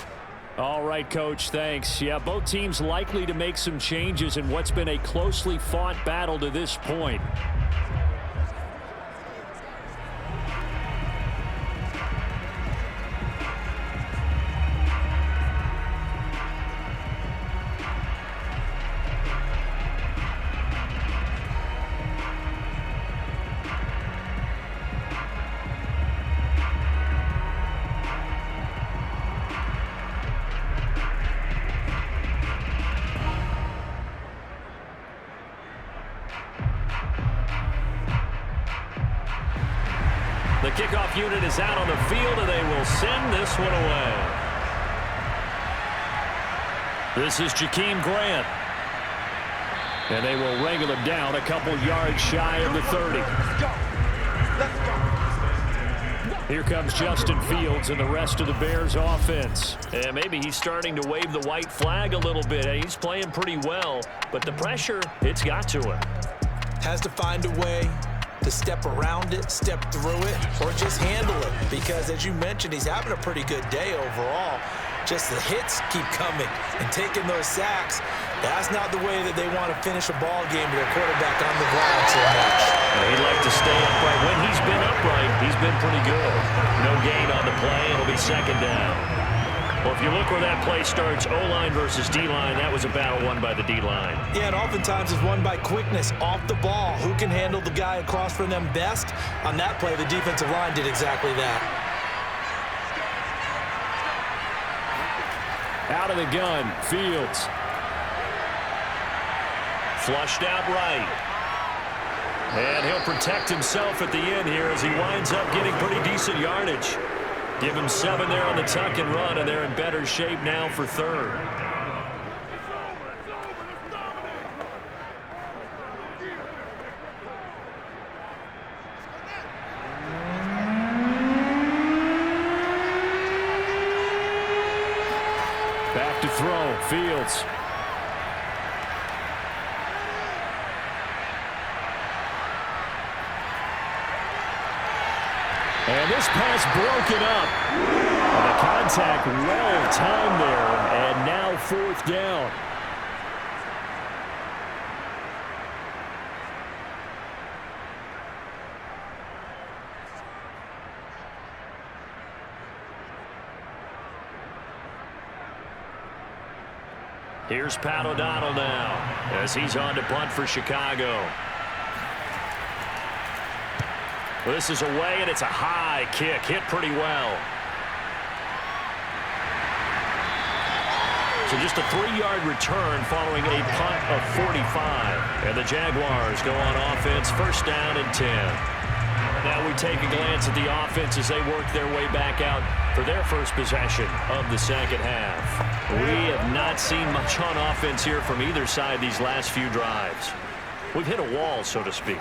All right, Coach, thanks. Yeah, both teams likely to make some changes in what's been a closely fought battle to this point. The kickoff unit is out on the field, and they will send this one away. This is Jakeem Grant. And they will wrangle him down a couple yards shy of the 30. Here comes Justin Fields and the rest of the Bears offense. And maybe he's starting to wave the white flag a little bit. He's playing pretty well, but the pressure, it's got to him. Has to find a way to step around it, step through it, or just handle it. Because as you mentioned, he's having a pretty good day overall. Just the hits keep coming and taking those sacks. That's not the way that they want to finish a ball game with their quarterback on the ground so much. He'd like to stay upright. When he's been upright, he's been pretty good. No gain on the play. It'll be 2nd down. Well, if you look where that play starts, O-line versus D-line, that was a battle won by the D-line. Yeah, and oftentimes it's won by quickness off the ball. Who can handle the guy across from them best? On that play, the defensive line did exactly that. Out of the gun, Fields. Flushed out right. And he'll protect himself at the end here as he winds up getting pretty decent yardage. Give him 7 there on the tuck and run, and they're in better shape now for third. Back to throw, Fields. And this pass broken up. And the contact well timed there, and now 4th down. Here's Pat O'Donnell now as he's on to punt for Chicago. Well, this is away, and it's a high kick. Hit pretty well. So just a 3-yard return following a punt of 45. And the Jaguars go on offense, 1st down and 10. Now we take a glance at the offense as they work their way back out for their first possession of the second half. We have not seen much on offense here from either side these last few drives. We've hit a wall, so to speak.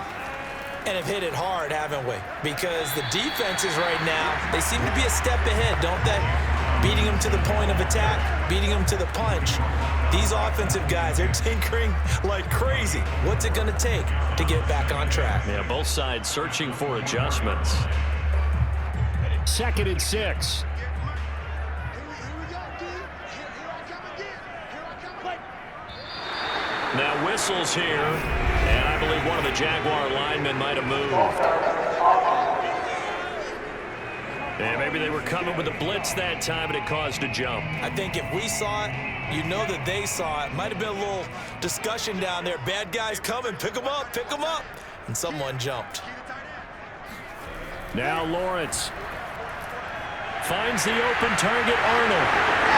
And have hit it hard, haven't we? Because the defenses right now, they seem to be a step ahead, don't they? Beating them to the point of attack, beating them to the punch. These offensive guys are tinkering like crazy. What's it going to take to get back on track? Yeah, both sides searching for adjustments. 2nd and 6. Now whistles here, and I believe one of the Jaguar linemen might have moved. And maybe they were coming with a blitz that time, and it caused a jump. I think if we saw it, you know that they saw it. Might have been a little discussion down there. Bad guys coming, pick them up, pick them up. And someone jumped. Now Lawrence finds the open target, Arnold.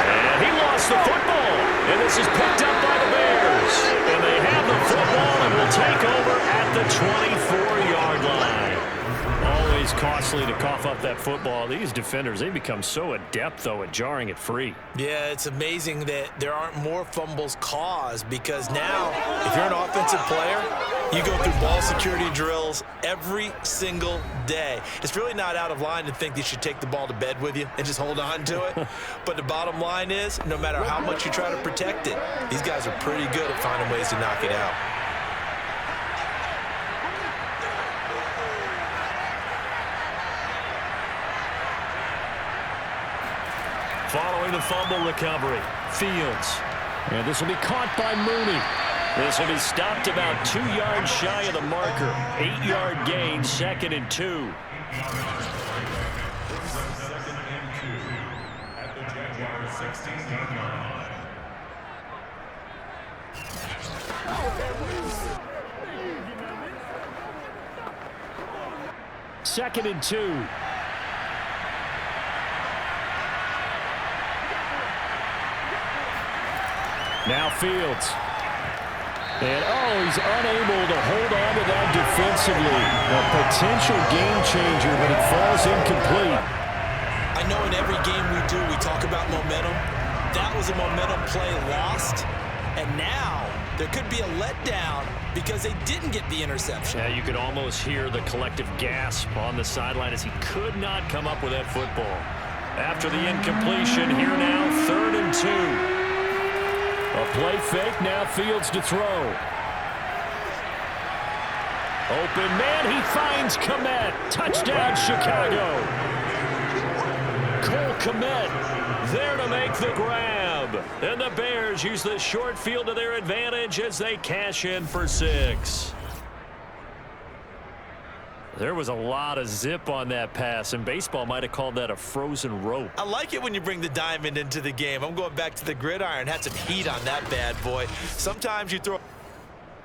And he lost the football. And this is picked up by the Bears. And they have the football and will take over at the 24-yard line. Always costly to cough up that football. These defenders, they become so adept, though, at jarring it free. Yeah, it's amazing that there aren't more fumbles caused because now, if you're an offensive player, you go through ball security drills every single day. It's really not out of line to think that you should take the ball to bed with you and just hold on to it. But the bottom line is, no matter how much you try to protect it, these guys are pretty good at finding ways to knock it out. Following the fumble recovery, Fields. And this will be caught by Mooney. This will be stopped about 2 yards shy of the marker. 8-yard gain, 2nd and 2. At the Jaguars 16-yard line. 2nd and 2. Now Fields. And, he's unable to hold on to that defensively. A potential game changer, but it falls incomplete. I know in every game we do, we talk about momentum. That was a momentum play lost. And now there could be a letdown because they didn't get the interception. Yeah, you could almost hear the collective gasp on the sideline as he could not come up with that football. After the incompletion, here now, 3rd and 2. A play fake, now Fields to throw. Open man, he finds Kmet. Touchdown, Chicago. Cole Kmet there to make the grab. And the Bears use the short field to their advantage as they cash in for 6. There was a lot of zip on that pass, and baseball might have called that a frozen rope. I like it when you bring the diamond into the game. I'm going back to the gridiron. Had some heat on that bad boy. Sometimes you throw...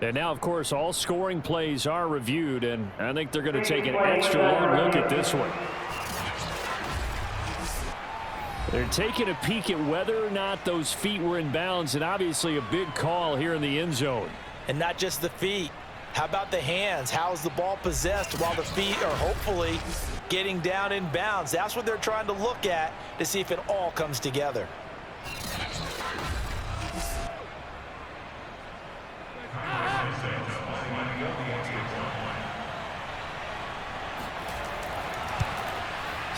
And now, of course, all scoring plays are reviewed, and I think they're going to take an extra long look at this one. They're taking a peek at whether or not those feet were in bounds, and obviously a big call here in the end zone. And not just the feet. How about the hands? How is the ball possessed while the feet are hopefully getting down in bounds? That's what they're trying to look at to see if it all comes together.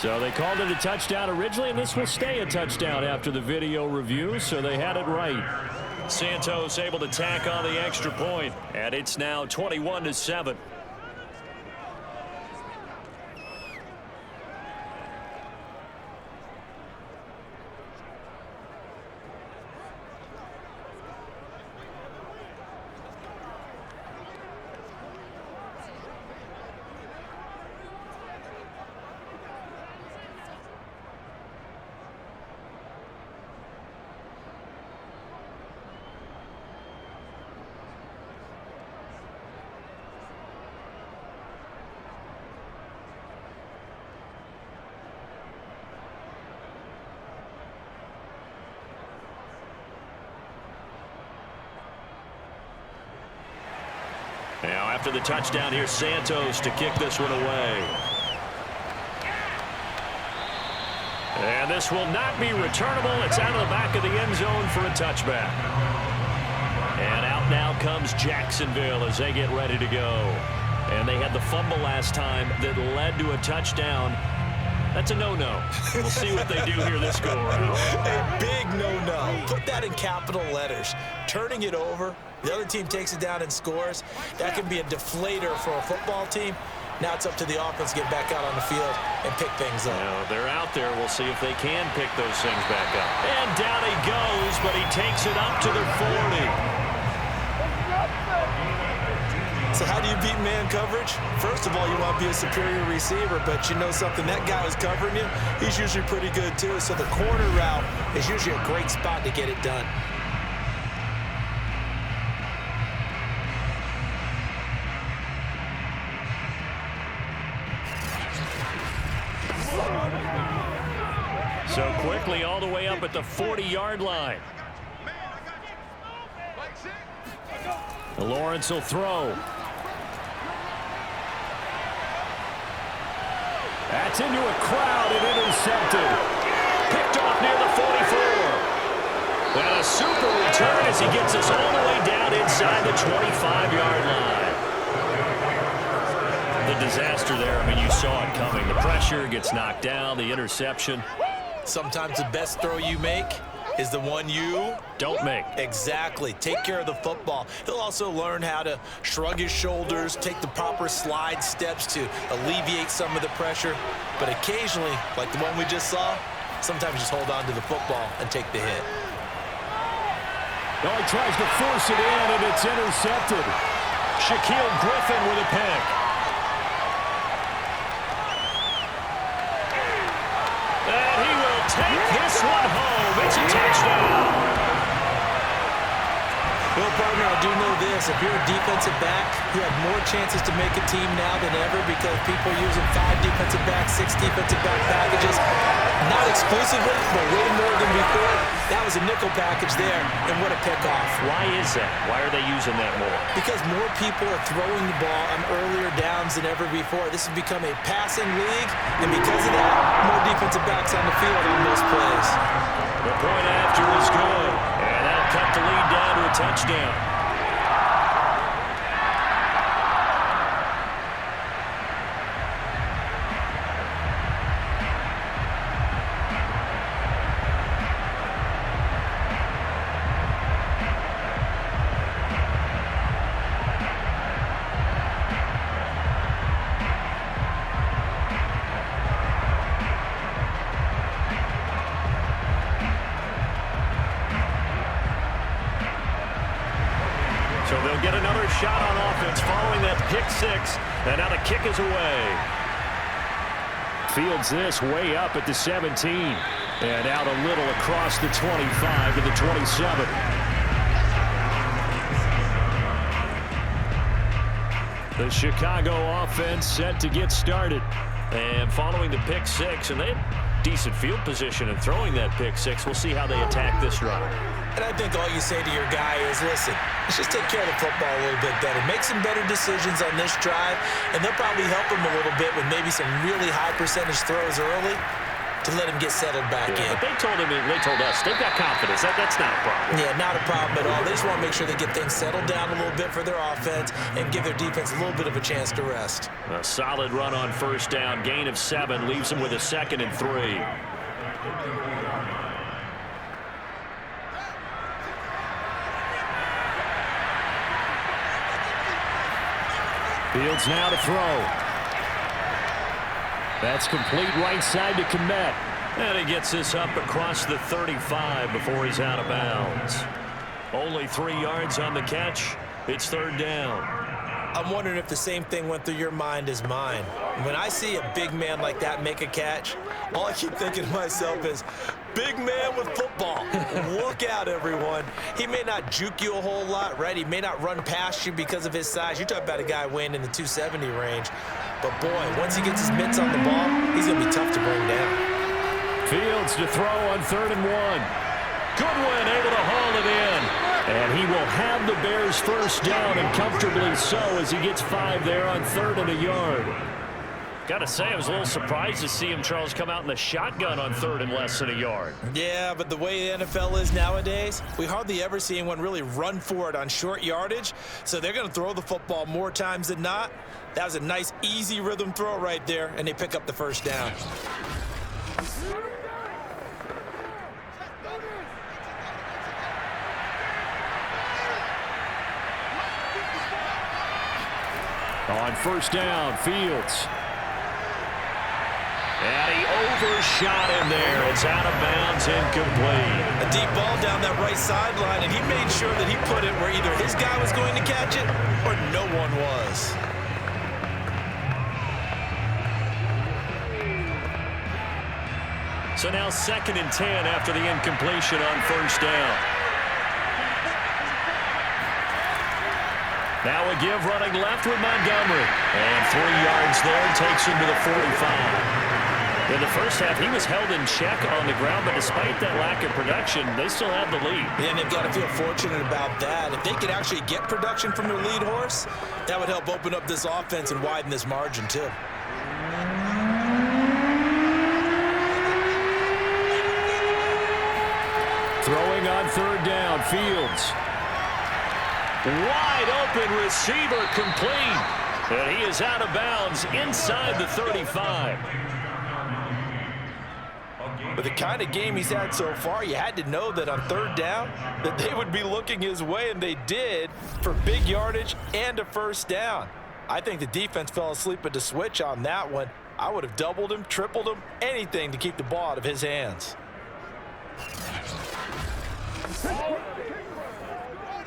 So they called it a touchdown originally, and this will stay a touchdown after the video review, so they had it right. Santos able to tack on the extra point, and it's now 21-7. Now after the touchdown, here's Santos to kick this one away. And this will not be returnable. It's out of the back of the end zone for a touchback. And out now comes Jacksonville as they get ready to go. And they had the fumble last time that led to a touchdown. That's a no-no. We'll see what they do here this go-around. A big no-no. Put that in capital letters. Turning it over, the other team takes it down and scores. That can be a deflator for a football team. Now it's up to the offense to get back out on the field and pick things up. Now, they're out there. We'll see if they can pick those things back up. And down he goes, but he takes it up to the 40. So how do you beat man coverage? First of all, you want to be a superior receiver, but you know something, that guy who's covering you, he's usually pretty good too. So the corner route is usually a great spot to get it done. So quickly all the way up at the 40-yard line. Lawrence will throw. That's into a crowd and intercepted. Picked off near the 44. And a super return as he gets us all the way down inside the 25-yard line. The disaster there, I mean, you saw it coming. The pressure gets knocked down, the interception. Sometimes the best throw you make is the one you don't make. Exactly. Take care of the football. He'll also learn how to shrug his shoulders, take the proper slide steps to alleviate some of the pressure. But occasionally, like the one we just saw, sometimes just hold on to the football and take the hit. Oh, he tries to force it in, and it's intercepted. Shaquille Griffin with a pick. And he will take this one home. It's a touchdown. Well, partner, I do know this. If you're a defensive back, you have more chances to make a team now than ever because people are using 5 defensive backs, 6 defensive back packages. Not exclusively, but way more than before. That was a nickel package there, and what a pickoff. Why is that? Why are they using that more? Because more people are throwing the ball on earlier downs than ever before. This has become a passing league, and because of that, more defensive backs on the field on most plays. The point after is good, and that'll cut the lead down to a touchdown. So they'll get another shot on offense following that pick six. And now the kick is away. Fields this way up at the 17. And out a little across the 25 to the 27. The Chicago offense set to get started. And following the pick six, and they had decent field position in throwing that pick six. We'll see how they attack this drive. And I think all you say to your guy is, listen, let's just take care of the football a little bit better. Make some better decisions on this drive, and they'll probably help him a little bit with maybe some really high percentage throws early to let him get settled back in. But they told him, they told us, they've got confidence. That's not a problem. Yeah, not a problem at all. They just want to make sure they get things settled down a little bit for their offense and give their defense a little bit of a chance to rest. A solid run on first down. Gain of 7 leaves them with a 2nd and 3. Fields now to throw. That's complete right side to Kmet. And he gets this up across the 35 before he's out of bounds. Only 3 yards on the catch. It's 3rd down. I'm wondering if the same thing went through your mind as mine. When I see a big man like that make a catch, all I keep thinking to myself is, big man with football. Look out, everyone. He may not juke you a whole lot, right? He may not run past you because of his size. You're talking about a guy weighing in the 270 range. But, boy, once he gets his mitts on the ball, he's going to be tough to bring down. Fields to throw on 3rd and 1. Goodwin able to haul it in. And he will have the Bears first down, and comfortably so, as he gets 5 there on 3rd and a yard. Got to say, I was a little surprised to see him, Charles, come out in the shotgun on 3rd and less than a yard. Yeah, but the way the NFL is nowadays, we hardly ever see anyone really run for it on short yardage. So they're going to throw the football more times than not. That was a nice, easy rhythm throw right there, and they pick up the first down. On first down, Fields. And he overshot him there. It's out of bounds, incomplete. A deep ball down that right sideline, and he made sure that he put it where either his guy was going to catch it or no one was. So now 2nd and 10 after the incompletion on first down. Now a give running left with Montgomery. And 3 yards there takes him to the 45. In the first half, he was held in check on the ground, but despite that lack of production, they still have the lead. And they've got to feel fortunate about that. If they could actually get production from their lead horse, that would help open up this offense and widen this margin too. Throwing on 3rd down, Fields. Wide open receiver complete. And he is out of bounds inside the 35. But the kind of game he's had so far, you had to know that on 3rd down that they would be looking his way, and they did, for big yardage and a first down. I think the defense fell asleep at the switch on that one. I would have doubled him, tripled him, anything to keep the ball out of his hands.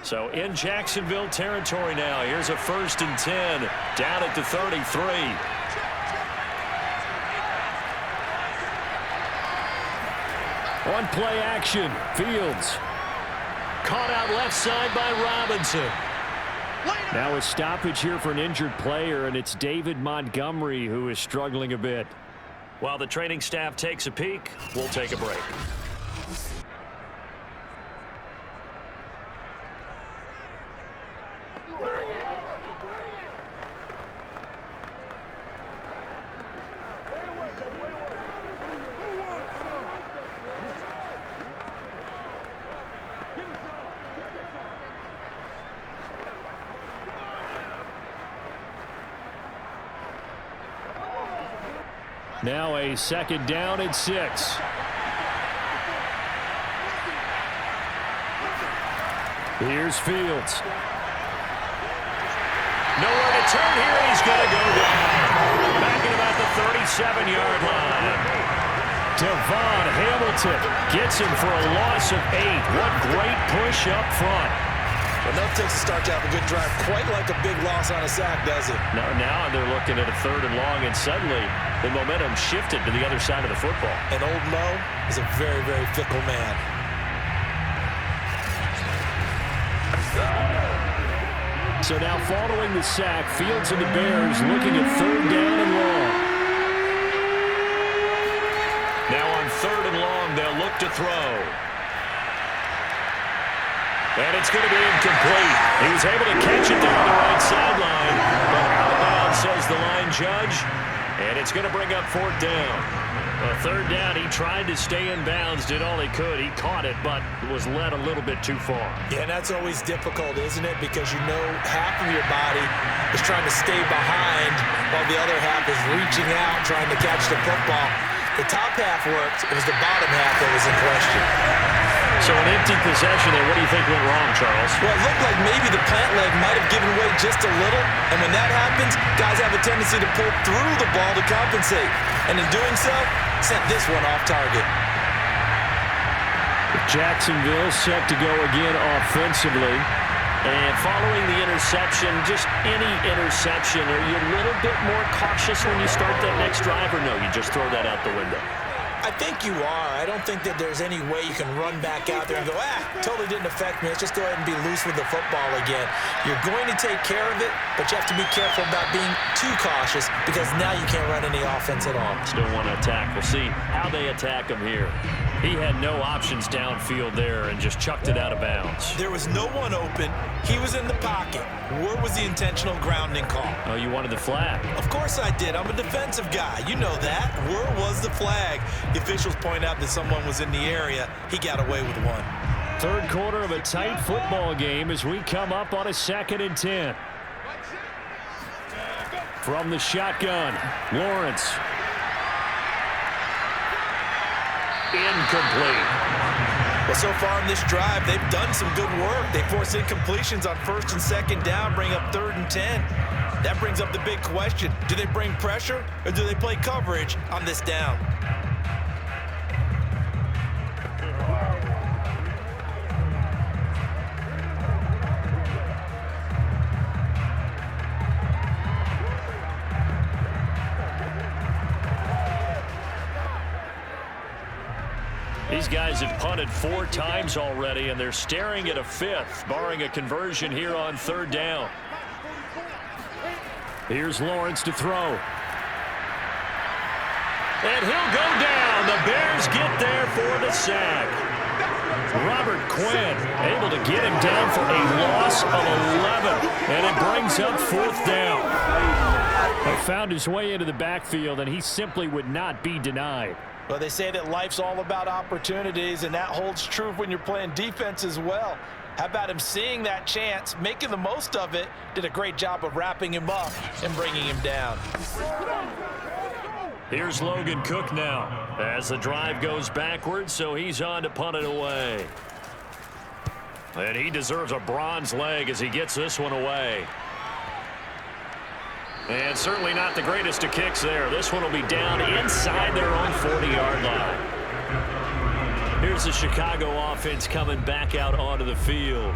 So in Jacksonville territory now. Here's a 1st and 10 down at the 33. On play action, Fields. Caught out left side by Robinson. Now a stoppage here for an injured player, and it's David Montgomery who is struggling a bit. While the training staff takes a peek, we'll take a break. Now a 2nd down and 6. Here's Fields. Nowhere to turn here, and he's going to go down. Back at about the 37-yard line. Devon Hamilton gets him for a loss of 8. What great push up front. Well, nothing takes a start to have a good drive, quite like a big loss on a sack, does it? Now they're looking at a 3rd and long, and suddenly the momentum shifted to the other side of the football. And old Mo is a very, very fickle man. So now following the sack, Fields and the Bears looking at 3rd down and long. Now on 3rd and long, they'll look to throw. And it's going to be incomplete. He was able to catch it there on the right sideline, but out of bounds, says the line judge. And it's going to bring up 4th down. A 3rd down, he tried to stay in bounds, did all he could. He caught it, but was led a little bit too far. Yeah, and that's always difficult, isn't it? Because you know half of your body is trying to stay behind while the other half is reaching out, trying to catch the football. The top half worked. It was the bottom half that was in question. So an empty possession there. What do you think went wrong, Charles? Well, it looked like maybe the plant leg might have given way just a little. And when that happens, guys have a tendency to pull through the ball to compensate. And in doing so, sent this one off target. Jacksonville set to go again offensively. And following the interception, just any interception, are you a little bit more cautious when you start that next drive, or no, you just throw that out the window? I think you are. I don't think that there's any way you can run back out there and go, totally didn't affect me. Let's just go ahead and be loose with the football again. You're going to take care of it, but you have to be careful about being too cautious because now you can't run any offense at all. Still want to attack. We'll see how they attack him here. He had no options downfield there and just chucked it out of bounds. There was no one open. He was in the pocket. Where was the intentional grounding call? Oh, you wanted the flag. Of course I did. I'm a defensive guy. You know that. Where was the flag? The officials point out that someone was in the area. He got away with one. 3rd quarter of a tight football game as we come up on a 2nd and 10. From the shotgun, Lawrence. Incomplete. Well, so far in this drive, they've done some good work. They force incompletions on 1st and 2nd down, bring up 3rd and 10. That brings up the big question. Do they bring pressure or do they play coverage on this down? These guys have punted 4 times already, and they're staring at a 5th, barring a conversion here on 3rd down. Here's Lawrence to throw. And he'll go down. The Bears get there for the sack. Robert Quinn able to get him down for a loss of 11, and it brings up 4th down. He found his way into the backfield, and he simply would not be denied. Well, they say that life's all about opportunities, and that holds true when you're playing defense as well. How about him seeing that chance, making the most of it, did a great job of wrapping him up and bringing him down. Here's Logan Cook now as the drive goes backwards, so he's on to punt it away. And he deserves a bronze leg as he gets this one away. And certainly not the greatest of kicks there. This one will be down inside their own 40-yard line. Here's the Chicago offense coming back out onto the field.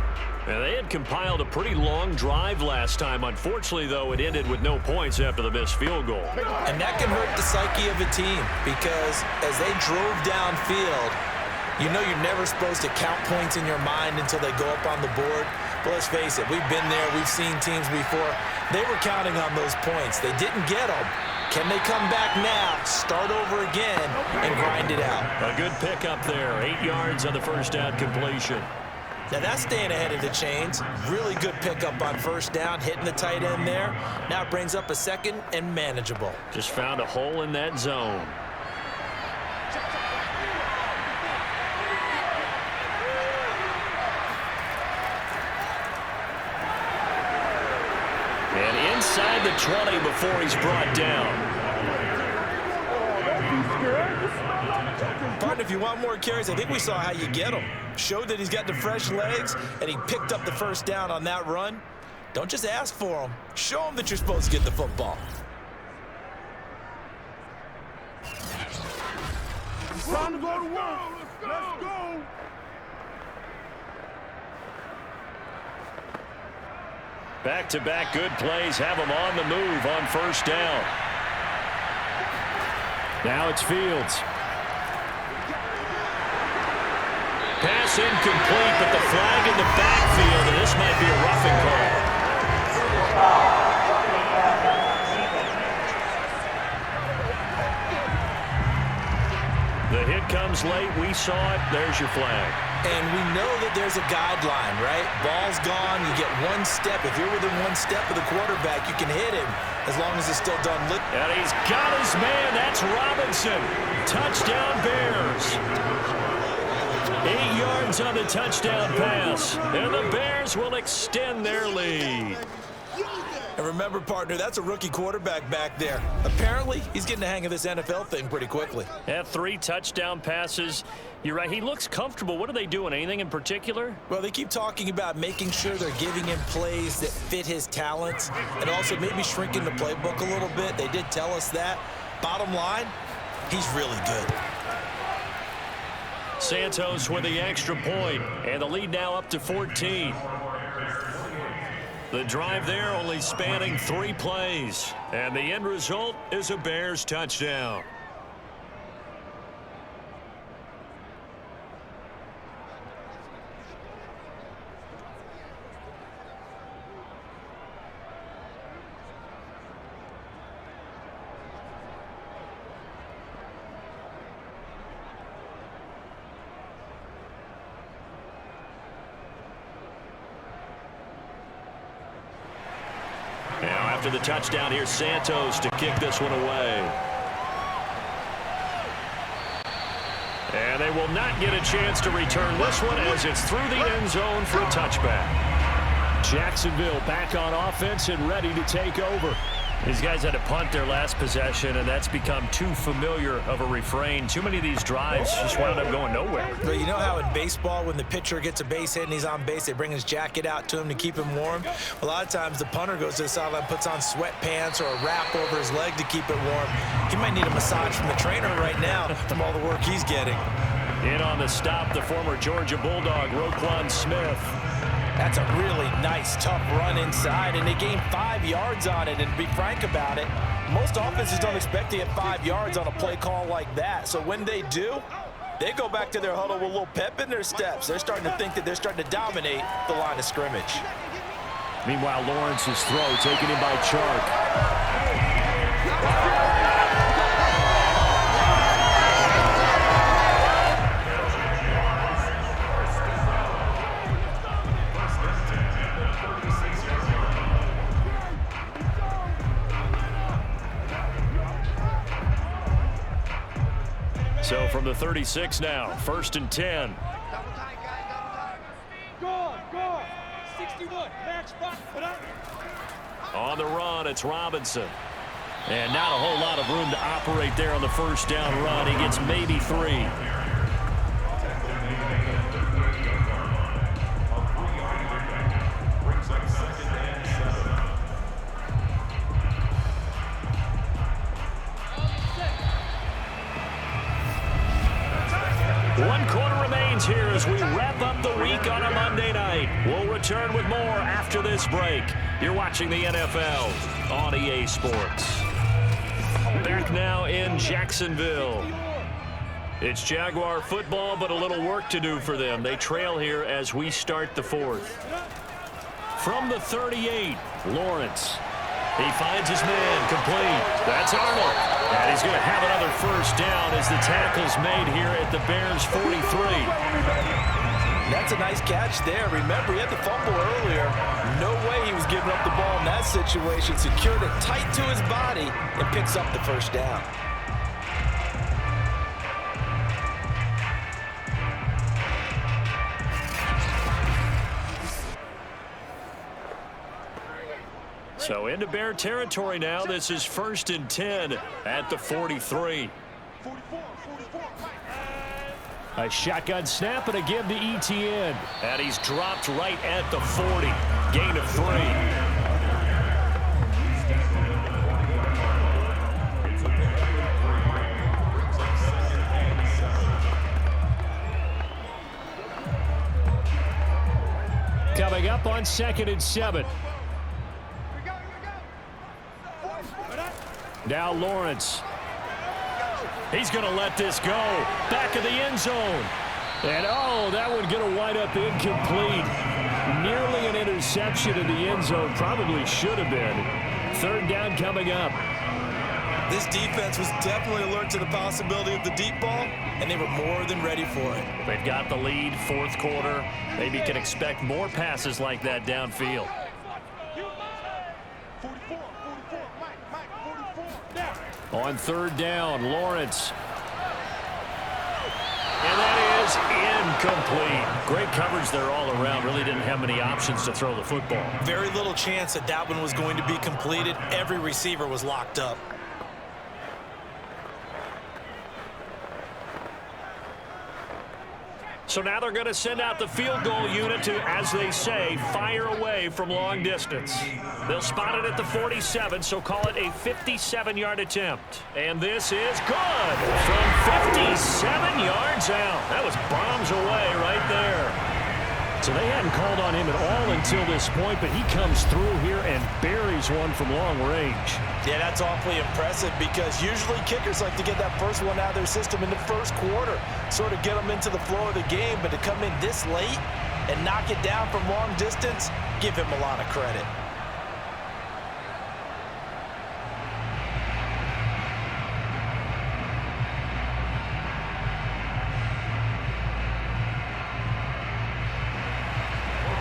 Now, they had compiled a pretty long drive last time. Unfortunately, though, it ended with no points after the missed field goal. And that can hurt the psyche of a team because as they drove downfield, you know you're never supposed to count points in your mind until they go up on the board. But let's face it, we've been there. We've seen teams before. They were counting on those points. They didn't get them. Can they come back now, start over again, and grind it out? A good pickup there. 8 yards on the first down completion. Now that's staying ahead of the chains. Really good pickup on 1st down, hitting the tight end there. Now it brings up a 2nd and manageable. Just found a hole in that zone. And inside the 20 before he's brought down. Partner, if you want more carries, I think we saw how you get them. Showed that he's got the fresh legs, and he picked up the 1st down on that run. Don't just ask for them. Show them that you're supposed to get the football. Time to go to work. Let's go. Back-to-back good plays have them on the move on first down. Now it's Fields. Pass incomplete, but the flag in the backfield, and this might be a roughing call. The hit comes late. We saw it. There's your flag. And we know that there's a guideline, right? Ball's gone. You get one step. If you're within one step of the quarterback, you can hit him as long as it's still done. And he's got his man. That's Robinson. Touchdown Bears. 8 yards on the touchdown pass. And the Bears will extend their lead. And remember, partner, that's a rookie quarterback back there. Apparently, he's getting the hang of this NFL thing pretty quickly. Had 3 touchdown passes. You're right. He looks comfortable. What are they doing? Anything in particular? Well, they keep talking about making sure they're giving him plays that fit his talents and also maybe shrinking the playbook a little bit. They did tell us that. Bottom line, he's really good. Santos with the extra point, and the lead now up to 14. The drive there only spanning 3 plays, and the end result is a Bears touchdown. Now after the touchdown, here's Santos to kick this one away. And they will not get a chance to return this one as it's through the end zone for a touchback. Jacksonville back on offense and ready to take over. These guys had to punt their last possession, and that's become too familiar of a refrain. Too many of these drives just wound up going nowhere. But you know how in baseball, when the pitcher gets a base hit and he's on base, they bring his jacket out to him to keep him warm? A lot of times the punter goes to the sideline, puts on sweatpants or a wrap over his leg to keep it warm. He might need a massage from the trainer right now from all the work he's getting. In on the stop, the former Georgia Bulldog, Roquan Smith. That's a really nice, tough run inside, and they gained 5 yards on it. And to be frank about it, most offenses don't expect to get 5 yards on a play call like that. So when they do, they go back to their huddle with a little pep in their steps. They're starting to think that they're starting to dominate the line of scrimmage. Meanwhile, Lawrence's throw taken in by Chark. So from the 36 now, 1st and 10. Go. 61. Max spot. On the run, it's Robinson. And not a whole lot of room to operate there on the first down run. He gets maybe 3. One quarter remains here as we wrap up the week on a Monday night. We'll return with more after this break. You're watching the NFL on EA Sports. Back now in Jacksonville. It's Jaguar football, but a little work to do for them. They trail here as we start the 4th. From the 38, Lawrence. He finds his man, complete. That's Arnold. And he's going to have another first down as the tackle's made here at the Bears' 43. That's a nice catch there. Remember, he had the fumble earlier. No way he was giving up the ball in that situation. Secured it tight to his body and picks up the first down. So into Bear territory now. This is 1st and 10 at the 43. A shotgun snap and a give to ETN. And he's dropped right at the 40. Gain of 3. Coming up on 2nd and 7. Now Lawrence. He's going to let this go. Back of the end zone. And, oh, that one going to wind up incomplete. Nearly an interception in the end zone. Probably should have been. Third down coming up. This defense was definitely alert to the possibility of the deep ball, and they were more than ready for it. They've got the lead, fourth quarter. Maybe can expect more passes like that downfield. 44, Mike, 44. On third down, Lawrence. And that is incomplete. Great coverage there all around. Really didn't have many options to throw the football. Very little chance that that one was going to be completed. Every receiver was locked up. So now they're going to send out the field goal unit to, as they say, fire away from long distance. They'll spot it at the 47, so call it a 57-yard attempt. And this is good from 57 yards out. That was bombs away right there. So they hadn't called on him at all until this point, but he comes through here and buries one from long range. Yeah, that's awfully impressive because usually kickers like to get that first one out of their system in the first quarter, sort of get them into the flow of the game, but to come in this late and knock it down from long distance, give him a lot of credit.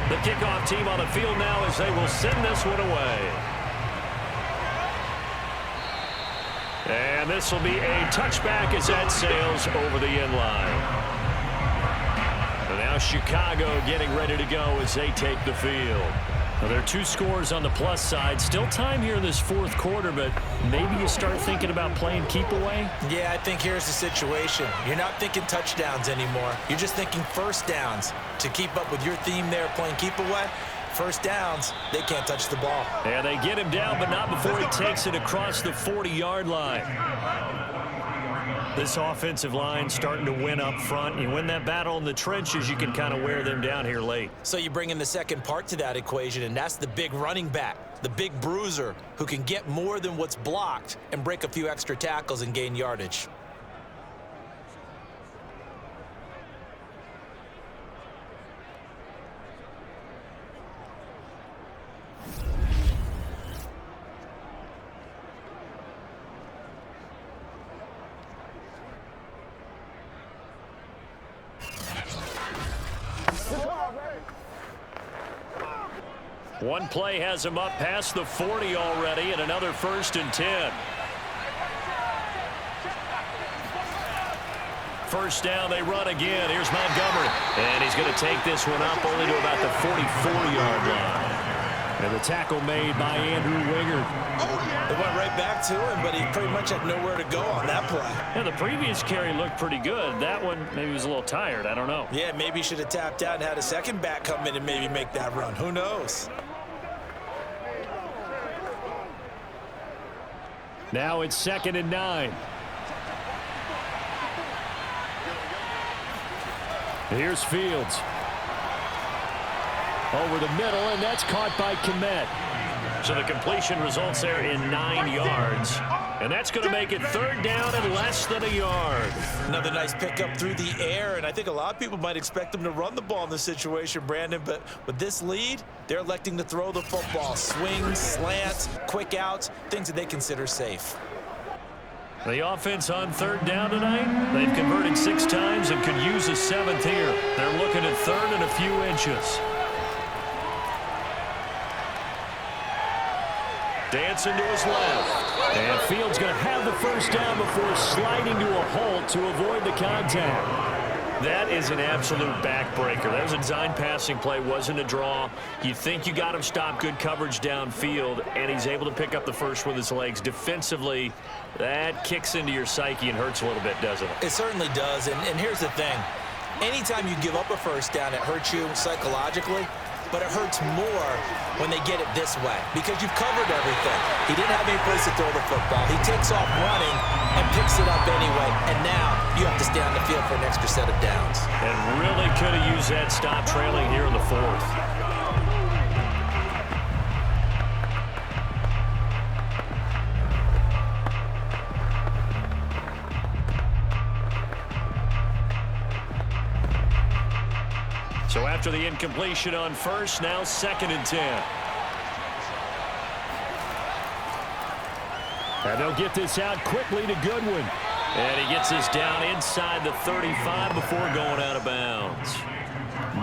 The kickoff team on the field now as they will send this one away. And this will be a touchback as that sails over the end line. And now Chicago getting ready to go as they take the field. Now there are two scores on the plus side. Still time here in this fourth quarter, but maybe you start thinking about playing keep away? Yeah, I think here's the situation. You're not thinking touchdowns anymore. You're just thinking first downs. To keep up with your theme there, playing keep away, first downs, they can't touch the ball. Yeah, they get him down, but not before he takes it across the 40-yard line. This offensive line starting to win up front. You win that battle in the trenches, you can kind of wear them down here late. So you bring in the second part to that equation, and that's the big running back, the big bruiser, who can get more than what's blocked and break a few extra tackles and gain yardage. One play has him up past the 40 already, and another 1st and 10. First down, they run again. Here's Montgomery. And he's going to take this one up only to about the 44-yard line. And the tackle made by Andrew Wingard. They went right back to him, but he pretty much had nowhere to go on that play. Yeah, the previous carry looked pretty good. That one, maybe he was a little tired. I don't know. Yeah, maybe he should have tapped out and had a second back come in and maybe make that run. Who knows? Now it's 2nd and 9. Here's Fields. Over the middle, and that's caught by Kmet. So the completion results there in 9 yards. And that's going to make it 3rd down and less than a yard. Another nice pickup through the air, and I think a lot of people might expect them to run the ball in this situation, Brandon, but with this lead, they're electing to throw the football. Swings, slants, quick outs, things that they consider safe. The offense on 3rd down tonight, they've converted 6 times and could use a 7th here. They're looking at 3rd and a few inches. Dancing to his left. And Fields going to have the first down before sliding to a halt to avoid the contact. That is an absolute backbreaker. That was a design passing play, wasn't a draw. You think you got him stopped, good coverage downfield, and he's able to pick up the first with his legs. Defensively, that kicks into your psyche and hurts a little bit, doesn't it? It certainly does, and here's the thing. Anytime you give up a first down, it hurts you psychologically. But it hurts more when they get it this way because you've covered everything. He didn't have any place to throw the football. He takes off running and picks it up anyway. And now you have to stay on the field for an extra set of downs. And really could have used that stop trailing here in the 4th. So after the incompletion on first, now 2nd and 10. And they'll get this out quickly to Goodwin. And he gets this down inside the 35 before going out of bounds.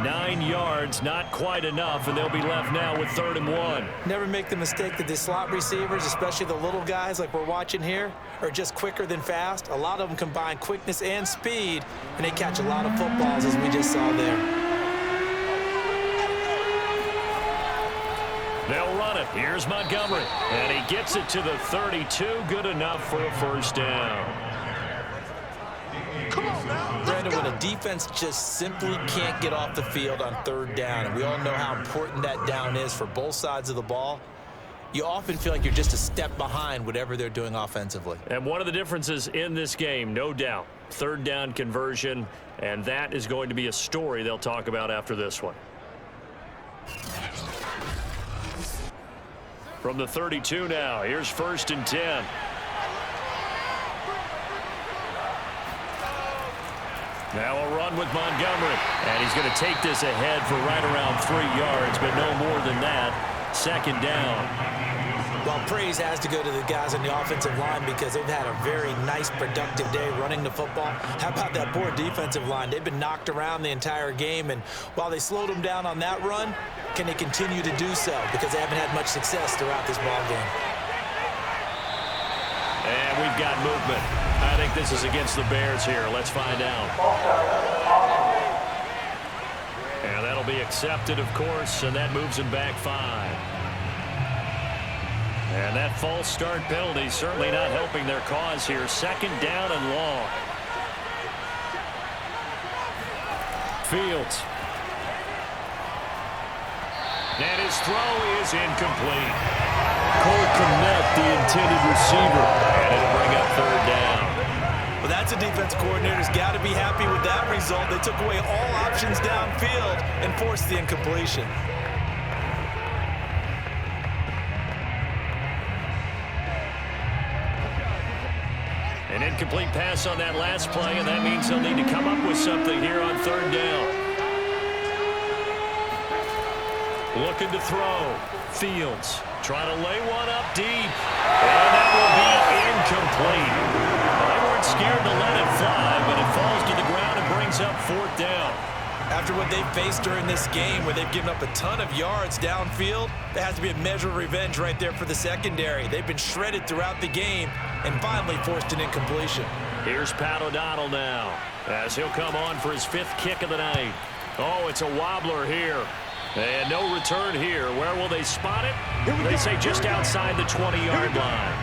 9 yards, not quite enough, and they'll be left now with 3rd and 1. Never make the mistake that the slot receivers, especially the little guys like we're watching here, are just quicker than fast. A lot of them combine quickness and speed, and they catch a lot of footballs, as we just saw there. They'll run it. Here's Montgomery, and he gets it to the 32. Good enough for a 1st down. Brandon, when a defense just simply can't get off the field on 3rd down, and we all know how important that down is for both sides of the ball, you often feel like you're just a step behind whatever they're doing offensively. And one of the differences in this game, no doubt, 3rd down conversion, and that is going to be a story they'll talk about after this one. From the 32 now, here's 1st and 10. Now a run with Montgomery, and he's going to take this ahead for right around 3 yards, but no more than that. 2nd down. Well, praise has to go to the guys on the offensive line because they've had a very nice, productive day running the football. How about that poor defensive line? They've been knocked around the entire game, and while they slowed them down on that run, can they continue to do so? Because they haven't had much success throughout this ball game. And we've got movement. I think this is against the Bears here. Let's find out. And that'll be accepted, of course, and that moves him back 5. And that false start penalty certainly not helping their cause here. 2nd down and long. Fields. And his throw is incomplete. Cole Kmet, the intended receiver, and it'll bring up 3rd down. Well, that's a defense coordinator's got to be happy with that result. They took away all options downfield and forced the incompletion. An incomplete pass on that last play, and that means they'll need to come up with something here on 3rd down. Looking to throw. Fields trying to lay one up deep. And that will be incomplete. They weren't scared to let it fly, but it falls to the ground and brings up 4th down. After what they've faced during this game where they've given up a ton of yards downfield, there has to be a measure of revenge right there for the secondary. They've been shredded throughout the game and finally forced an incompletion. Here's Pat O'Donnell now as he'll come on for his 5th kick of the night. Oh, it's a wobbler here. And no return here. Where will they spot it? They say just outside the 20-yard line.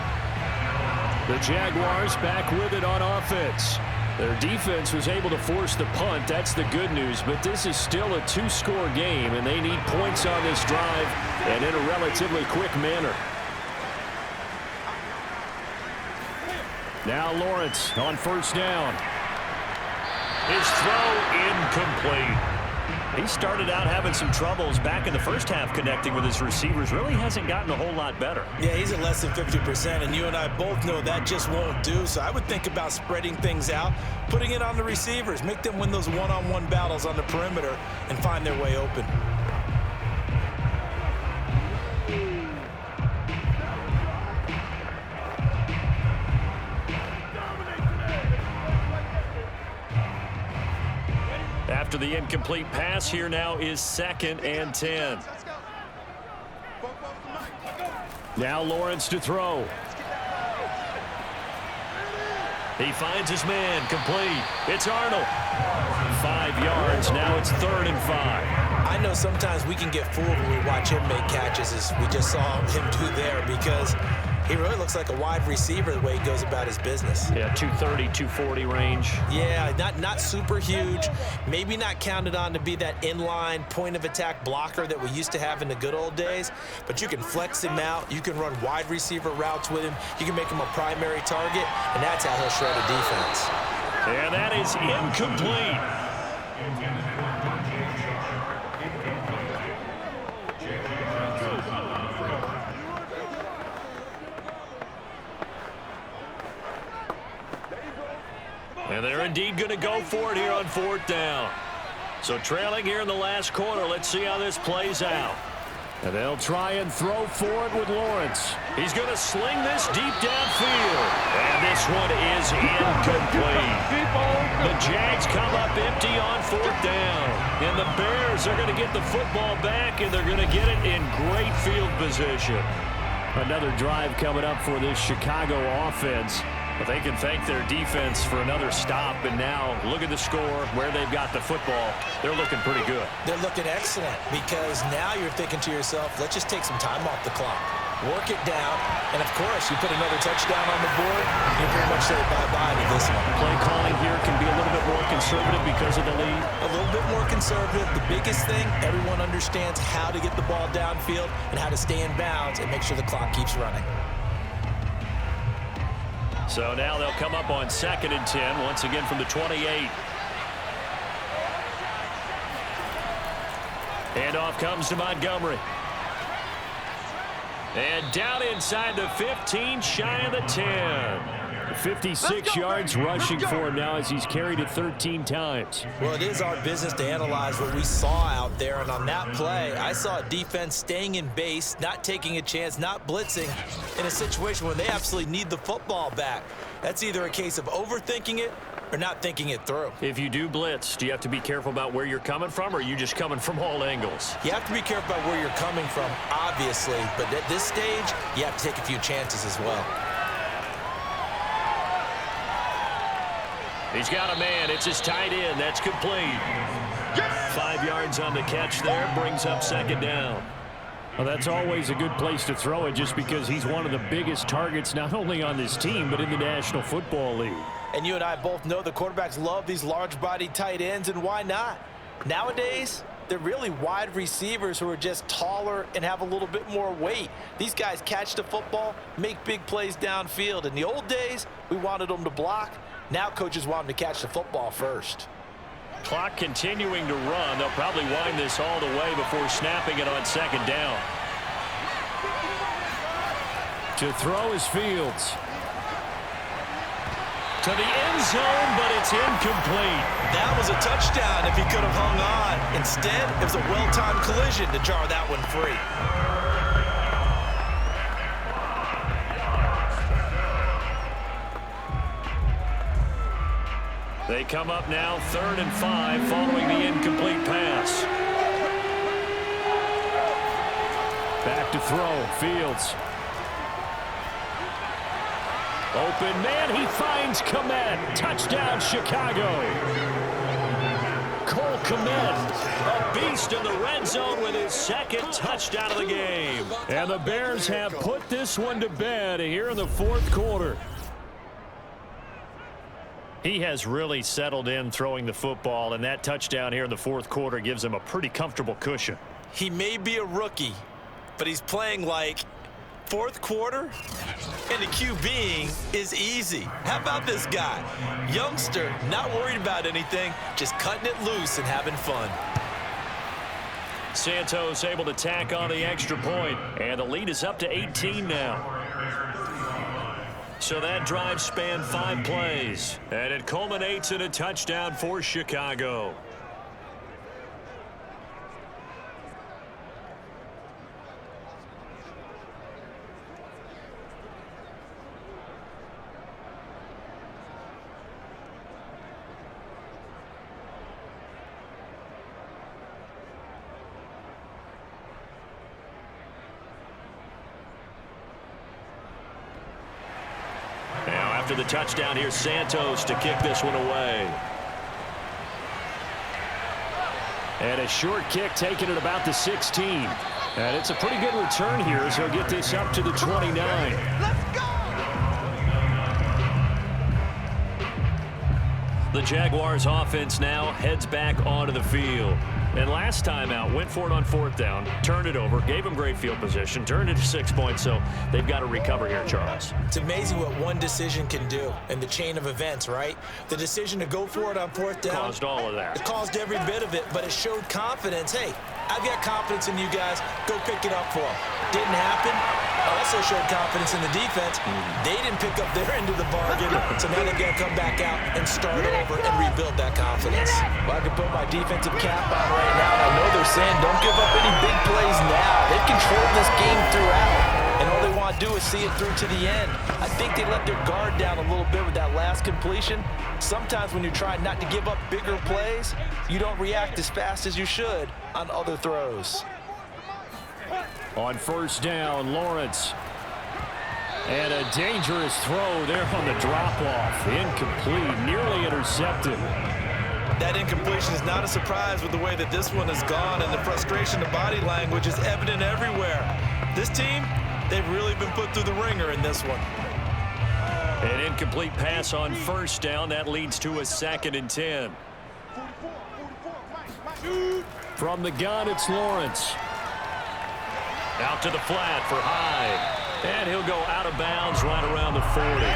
The Jaguars back with it on offense. Their defense was able to force the punt. That's the good news. But this is still a 2-score game, and they need points on this drive and in a relatively quick manner. Now Lawrence on 1st down. His throw incomplete. He started out having some troubles back in the first half connecting with his receivers. Really hasn't gotten a whole lot better. Yeah, he's at less than 50%, and you and I both know that just won't do. So I would think about spreading things out, putting it on the receivers, make them win those one-on-one battles on the perimeter and find their way open. After the incomplete pass, here now is 2nd and 10. Now Lawrence to throw. He finds his man, complete. It's Arnold. 5 yards, now it's 3rd and 5. I know sometimes we can get fooled when we watch him make catches, as we just saw him do there, because he really looks like a wide receiver the way he goes about his business. Yeah, 230, 240 range. Yeah, not super huge. Maybe not counted on to be that inline point-of-attack blocker that we used to have in the good old days, but you can flex him out. You can run wide receiver routes with him. You can make him a primary target, and that's how he'll shred a defense. And that is incomplete. And they're indeed going to go for it here on 4th down. So trailing here in the last quarter. Let's see how this plays out. And they'll try and throw for it with Lawrence. He's going to sling this deep downfield. And this one is incomplete. The Jags come up empty on 4th down. And the Bears are going to get the football back, and they're going to get it in great field position. Another drive coming up for this Chicago offense. But they can thank their defense for another stop. And now look at the score, where they've got the football. They're looking pretty good. They're looking excellent because now you're thinking to yourself, let's just take some time off the clock. Work it down. And, of course, you put another touchdown on the board, you pretty much say bye-bye to this one. Play calling here can be a little bit more conservative because of the lead. A little bit more conservative. The biggest thing, everyone understands how to get the ball downfield and how to stay in bounds and make sure the clock keeps running. So now they'll come up on 2nd and 10, once again from the 28. Handoff comes to Montgomery. And down inside the 15, shy of the 10. 56 yards rushing for him now as he's carried it 13 times. Well, it is our business to analyze what we saw out there. And on that play, I saw a defense staying in base, not taking a chance, not blitzing in a situation where they absolutely need the football back. That's either a case of overthinking it or not thinking it through. If you do blitz, do you have to be careful about where you're coming from, or are you just coming from all angles? You have to be careful about where you're coming from, obviously. But at this stage, you have to take a few chances as well. He's got a man. It's his tight end. That's complete. 5 yards on the catch there. Brings up 2nd down. Well, that's always a good place to throw it just because he's one of the biggest targets not only on this team but in the National Football League. And you and I both know the quarterbacks love these large-bodied tight ends, and why not? Nowadays, they're really wide receivers who are just taller and have a little bit more weight. These guys catch the football, make big plays downfield. In the old days, we wanted them to block. Now coaches want them to catch the football first. Clock continuing to run. They'll probably wind this all the way before snapping it on 2nd down. To throw is Fields. To the end zone, but it's incomplete. That was a touchdown if he could have hung on. Instead, it was a well-timed collision to jar that one free. They come up now 3rd and 5 following the incomplete pass. Back to throw. Fields. Open man. He finds Kmet. Touchdown, Chicago. Cole Kmet, a beast in the red zone with his 2nd touchdown of the game. And the Bears have put this one to bed here in the 4th quarter. He has really settled in throwing the football, and that touchdown here in the 4th quarter gives him a pretty comfortable cushion. He may be a rookie, but he's playing like 4th quarter, and the QBing is easy. How about this guy? Youngster, not worried about anything, just cutting it loose and having fun. Santos able to tack on the extra point, and the lead is up to 18 now. So that drive spanned 5 plays, and it culminates in a touchdown for Chicago. After the touchdown, here's Santos to kick this one away. And a short kick taken at about the 16. And it's a pretty good return here as he'll get this up to the 29. Let's go! The Jaguars offense now heads back onto the field. And last time out, went for it on 4th down, turned it over, gave them great field position, turned it to 6 points, so they've got to recover here, Charles. It's amazing what one decision can do in the chain of events, right? The decision to go for it on 4th down. Caused all of that. It caused every bit of it, but it showed confidence. Hey, I've got confidence in you guys. Go pick it up for them. Didn't happen. All also showed confidence in the defense. They didn't pick up their end of the bargain, so now they've got to come back out and start over and rebuild that confidence. Well, I can put my defensive cap on right now, and I know they're saying don't give up any big plays now. They've controlled this game throughout, and all they want to do is see it through to the end. I think they let their guard down a little bit with that last completion. Sometimes when you're trying not to give up bigger plays, you don't react as fast as you should on other throws. On first down, Lawrence. And a dangerous throw there on the drop-off. Incomplete, nearly intercepted. That incompletion is not a surprise with the way that this one has gone, and the frustration, the body language is evident everywhere. This team, they've really been put through the ringer in this one. An incomplete pass on first down. That leads to a 2nd and 10. From the gun, it's Lawrence. Out to the flat for Hyde. And he'll go out of bounds right around the 40.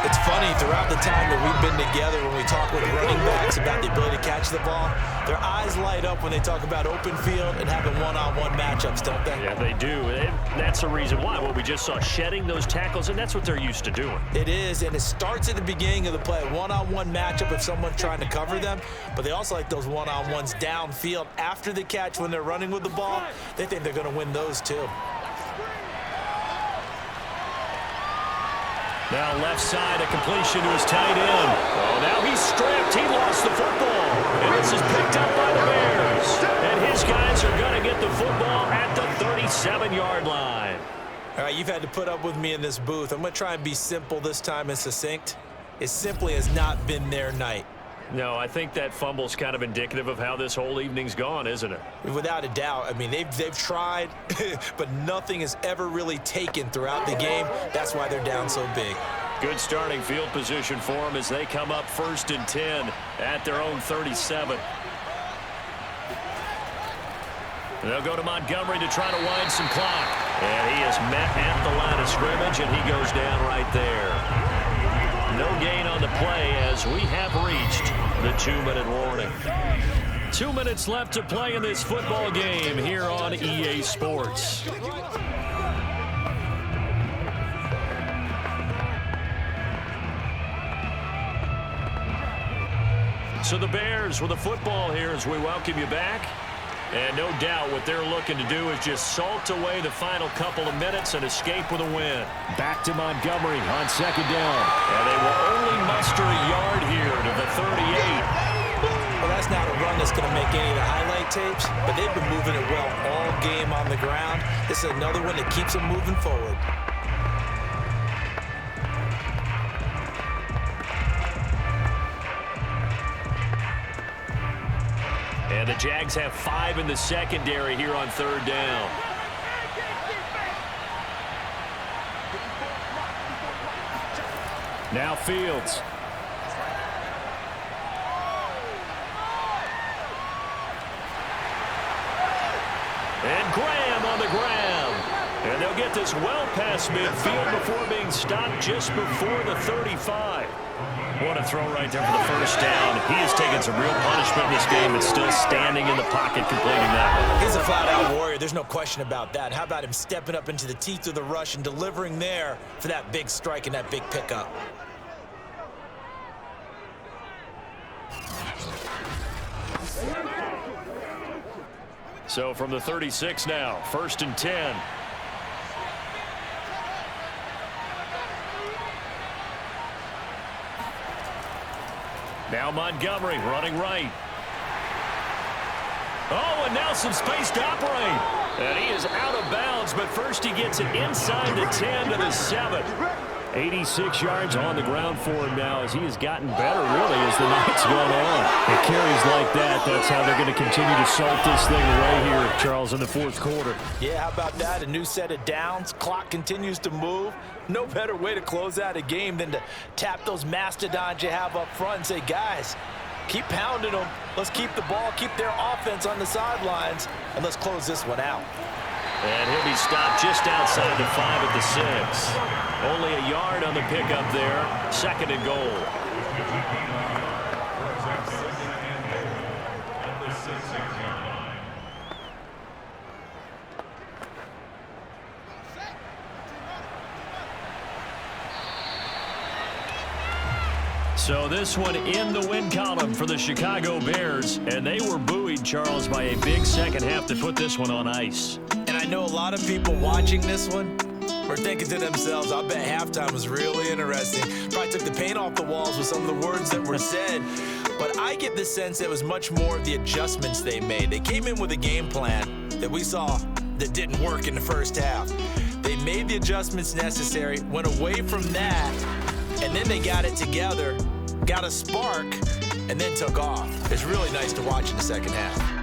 It's funny, throughout the time that we've been together, when we talk with running backs about the ability to catch the ball, their eyes light up when they talk about open field and having one-on-one matchups, don't they? Yeah, they do. That's the reason why. What we just saw, shedding those tackles, and that's what they're used to doing. It is, and it starts at the beginning of the play. One-on-one matchup if someone's trying to cover them, but they also like those one-on-ones downfield after the catch when they're running with the ball. They think they're going to win those too. Now left side, a completion to his tight end. Oh, now he's stripped. He lost the football. And this is picked up by the Bears. And his guys are going to get the football at the 37-yard line. All right, you've had to put up with me in this booth. I'm going to try and be simple this time and succinct. It simply has not been their night. No, I think that fumble's kind of indicative of how this whole evening's gone, isn't it? Without a doubt. I mean, they've tried, but nothing has ever really taken throughout the game. That's why they're down so big. Good starting field position for them as they come up 1st and 10 at their own 37. They'll go to Montgomery to try to wind some clock. And he is met at the line of scrimmage, and he goes down right there. No gain on the play as we have reached the 2-minute warning. 2 minutes left to play in this football game here on EA Sports. So the Bears with the football here as we welcome you back. And no doubt what they're looking to do is just salt away the final couple of minutes and escape with a win. Back to Montgomery on 2nd down. And they will only muster a yard here to the 38. Well, that's not a run that's going to make any of the highlight tapes, but they've been moving it well all game on the ground. This is another one that keeps them moving forward. And the Jags have 5 in the secondary here on 3rd down. Now Fields. And Graham on the ground. And they'll get this well past midfield before being stopped just before the 35. What a throw right there for the first down. He has taken some real punishment in this game, but still standing in the pocket completing that one. He's a flat-out warrior. There's no question about that. How about him stepping up into the teeth of the rush and delivering there for that big strike and that big pickup? So from the 36 now, 1st and 10. Now Montgomery running right. Oh, and now some space to operate. And he is out of bounds, but first he gets it inside the 10 to the 7. 86 yards on the ground for him now as he has gotten better, really, as the night's gone on. It carries like that. That's how they're going to continue to salt this thing away here, Charles, in the 4th quarter. Yeah, how about that? A new set of downs. Clock continues to move. No better way to close out a game than to tap those mastodons you have up front and say, guys, keep pounding them. Let's keep the ball, keep their offense on the sidelines, and let's close this one out. And he'll be stopped just outside the 5 at the 6. Only a yard on the pickup there. 2nd and goal. So this one in the win column for the Chicago Bears, and they were buoyed, Charles, by a big second half to put this one on ice. And I know a lot of people watching this one were thinking to themselves, I bet halftime was really interesting. Probably took the paint off the walls with some of the words that were said. But I get the sense it was much more of the adjustments they made. They came in with a game plan that we saw that didn't work in the first half. They made the adjustments necessary, went away from that, and then they got it together, got a spark, and then took off. It's really nice to watch in the second half.